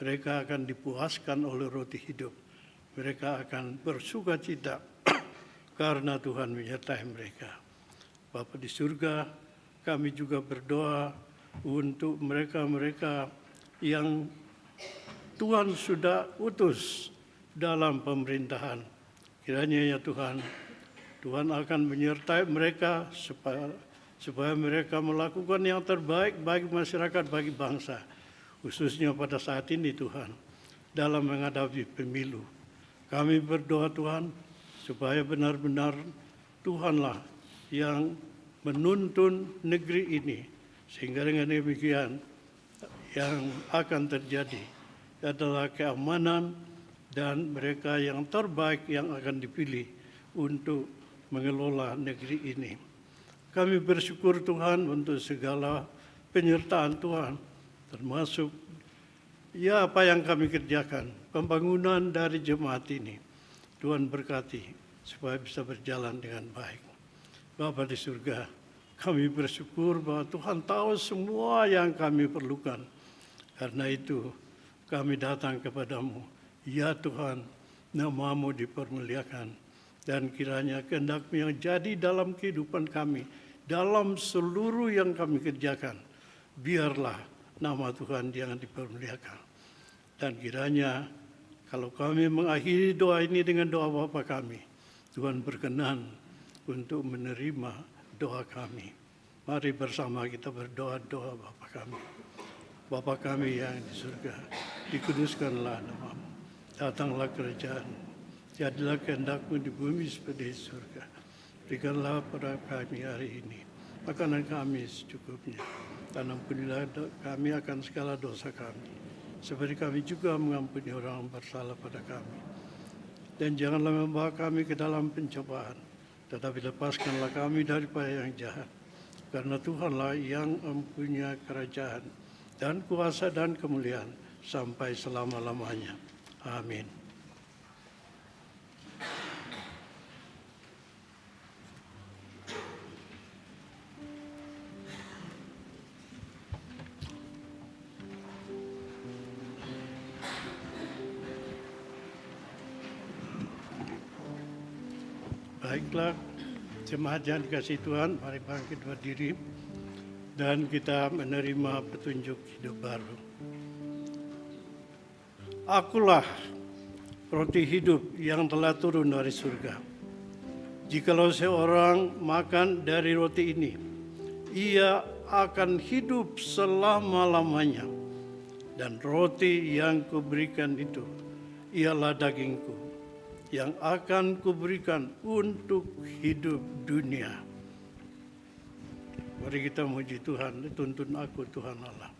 Speaker 4: mereka akan dipuaskan oleh roti hidup mereka akan bersuka cita karena Tuhan menyertai mereka. Bapa di surga, kami juga berdoa untuk mereka-mereka yang Tuhan sudah utus dalam pemerintahan. Kiranya ya Tuhan, Tuhan akan menyertai mereka supaya mereka melakukan yang terbaik bagi masyarakat, bagi bangsa. Khususnya pada saat ini Tuhan, dalam menghadapi pemilu. Kami berdoa Tuhan, supaya benar-benar Tuhanlah yang menuntun negeri ini. Sehingga dengan demikian yang akan terjadi adalah keamanan dan mereka yang terbaik yang akan dipilih untuk mengelola negeri ini. Kami bersyukur Tuhan untuk segala penyertaan Tuhan, termasuk ya apa yang kami kerjakan, pembangunan dari jemaat ini. Tuhan berkati supaya bisa berjalan dengan baik. Bapa di surga, kami bersyukur bahwa Tuhan tahu semua yang kami perlukan. Karena itu kami datang kepadamu. Ya Tuhan, nama-Mu dipermuliakan. Dan kiranya kehendak-Mu yang jadi dalam kehidupan kami, dalam seluruh yang kami kerjakan, biarlah nama Tuhan yang dipermuliakan. Dan kiranya kalau kami mengakhiri doa ini dengan doa Bapa kami, Tuhan berkenan untuk menerima doa kami. Mari bersama kita berdoa doa Bapa kami. Bapa kami yang di surga, dikuduskanlah nama-Mu. Datanglah kerajaan-Mu. Jadilah kehendak-Mu di bumi seperti di surga. Berikanlah pada kami hari ini makanan kami secukupnya. Dan ampunilah kami akan segala dosa kami, seperti kami juga mengampuni orang bersalah pada kami. Dan janganlah membawa kami ke dalam pencobaan, tetapi lepaskanlah kami daripada yang jahat. Karena Tuhanlah yang mempunyai kerajaan dan kuasa dan kemuliaan sampai selama-lamanya. Amin. Baiklah, jemaat yang dikasihi Tuhan, mari bangkit berdiri dan kita menerima petunjuk hidup baru. Akulah roti hidup yang telah turun dari surga. Jikalau seorang makan dari roti ini, ia akan hidup selama-lamanya. Dan roti yang kuberikan itu ialah dagingku, yang akan kuberikan untuk hidup dunia. Mari kita muji Tuhan, tuntun aku Tuhan Allah.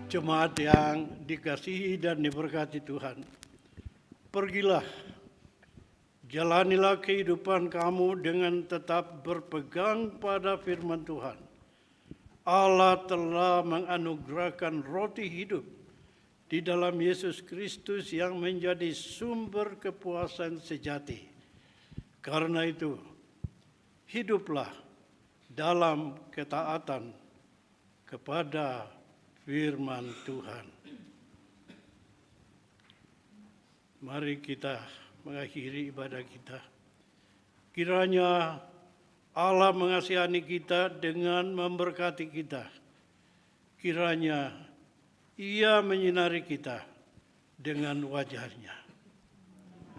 Speaker 4: Jemaat yang dikasihi dan diberkati Tuhan, pergilah Jalanilah kehidupan kamu dengan tetap berpegang pada firman Tuhan. Allah telah menganugerahkan roti hidup di dalam Yesus Kristus yang menjadi sumber kepuasan sejati. Karena itu, hiduplah dalam ketaatan kepada firman Tuhan. Mari kita mengakhiri ibadah kita. Kiranya Allah mengasihani kita dengan memberkati kita. Kiranya Ia menyinari kita dengan wajah-Nya.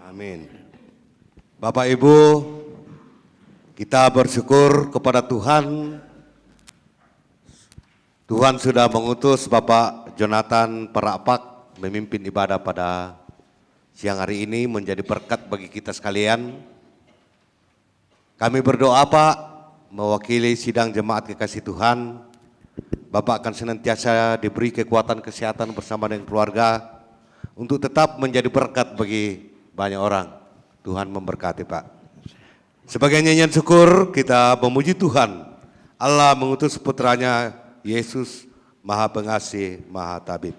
Speaker 2: Amin. Bapak Ibu, kita bersyukur kepada Tuhan. Tuhan sudah mengutus Bapak Jonathan Parapak memimpin ibadah pada siang hari ini menjadi berkat bagi kita sekalian. Kami berdoa Pak, mewakili sidang jemaat kekasih Tuhan, Bapak akan senantiasa diberi kekuatan kesehatan bersama dengan keluarga untuk tetap menjadi berkat bagi banyak orang. Tuhan memberkati Pak. Sebagai nyanyian syukur kita memuji Tuhan. Allah mengutus putranya Yesus Maha Pengasih, Maha Tabib.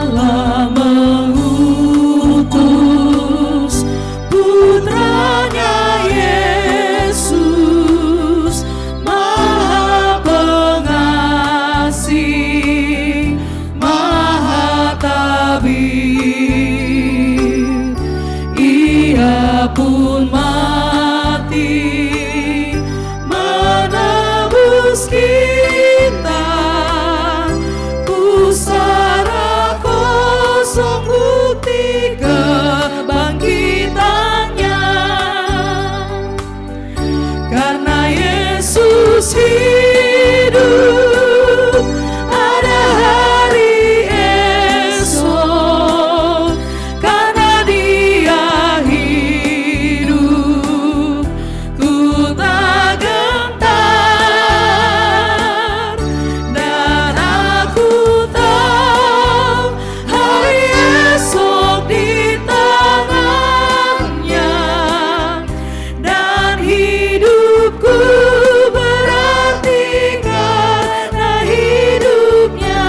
Speaker 3: Allah mengutus putranya Yesus Maha Pengasih, Maha Tabib. Ia pun mati menebus kita, pusara kosong bukti kebangkitannya. Karena Yesus hidup, ada hari esok. Karena Dia hidup, ku tak gentar. Dan aku tahu hari esok di tangannya. Dan hidupku berarti karena hidupnya.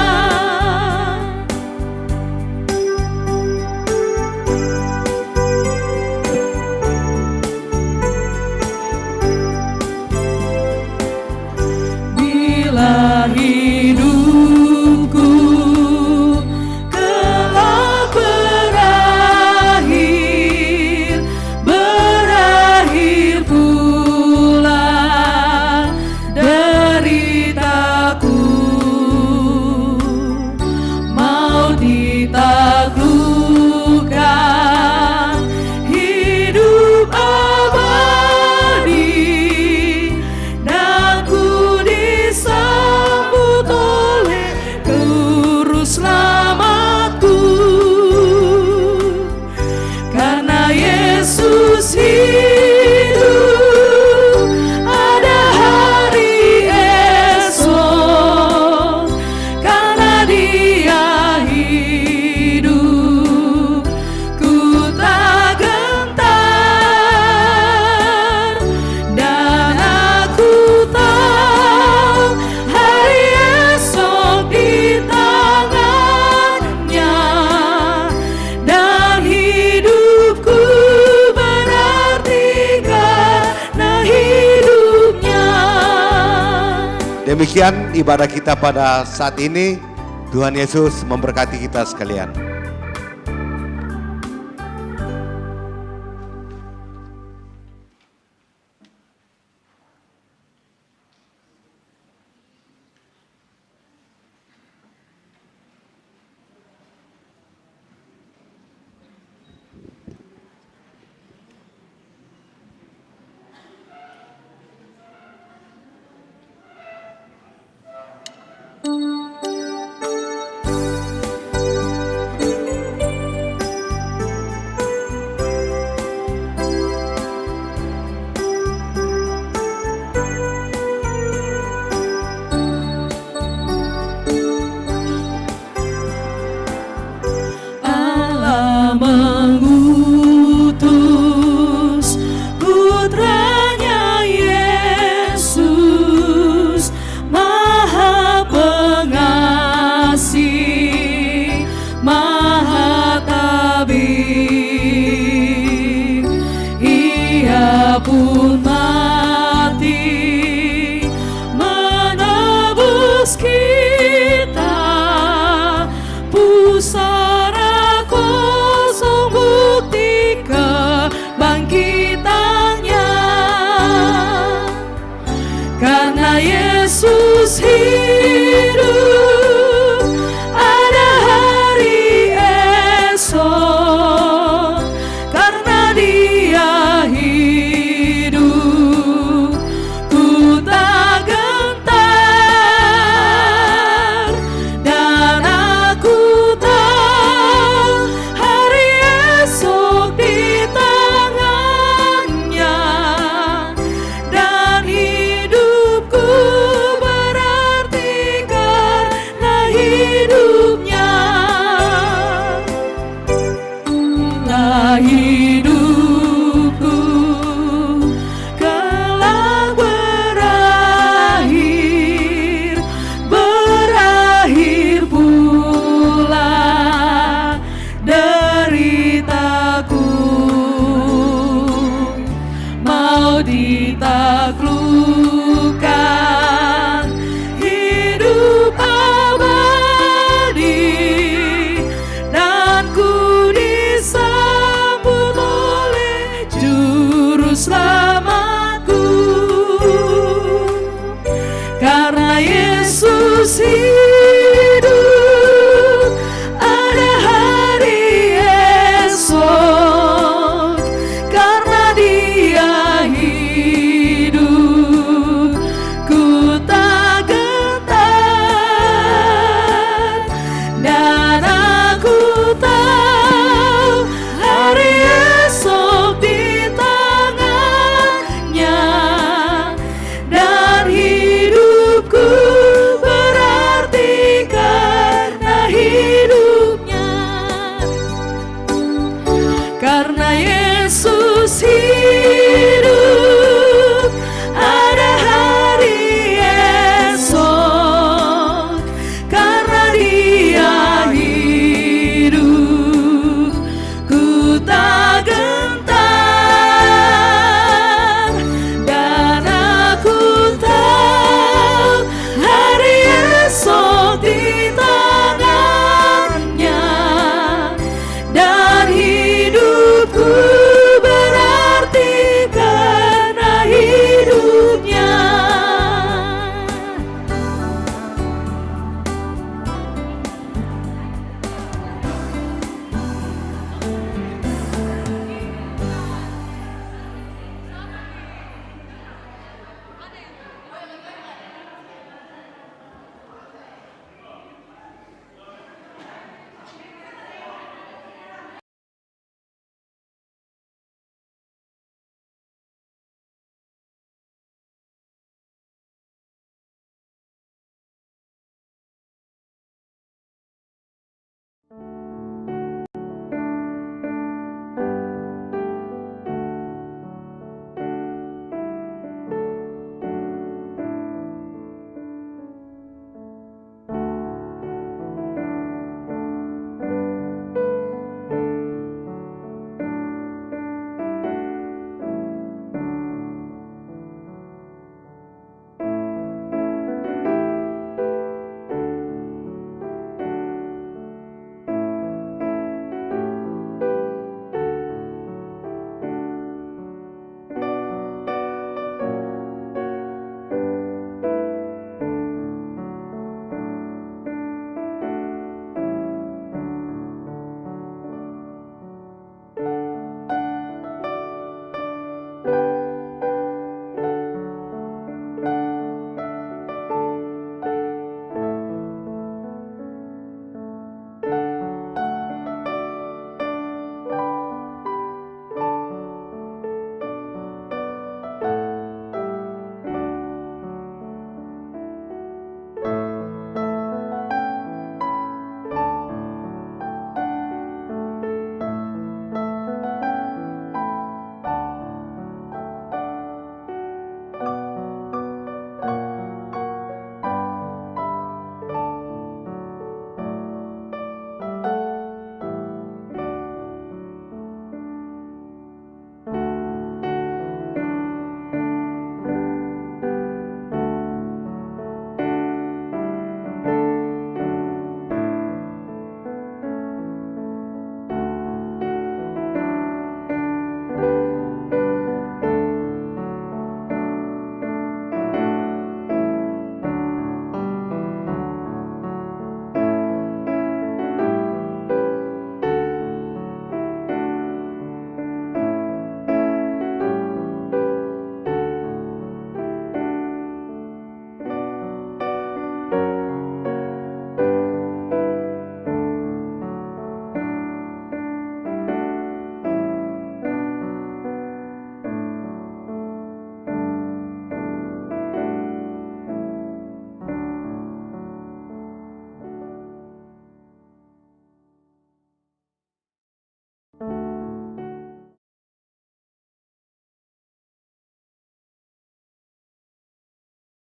Speaker 3: Bila hidupku kelak berakhir, berakhir pula deritaku, mau ditaklukkan hidup abadi, dan ku disambut oleh Juru Selamatku. Karena Yesus hidup, ada hari esok. Karena Dia hidup, ku tak gentar. Dan aku tahu hari esok di tangannya. Dan hidupku berarti karena hidupnya.
Speaker 2: Demikian ibadah kita pada saat ini. Tuhan Yesus memberkati kita sekalian.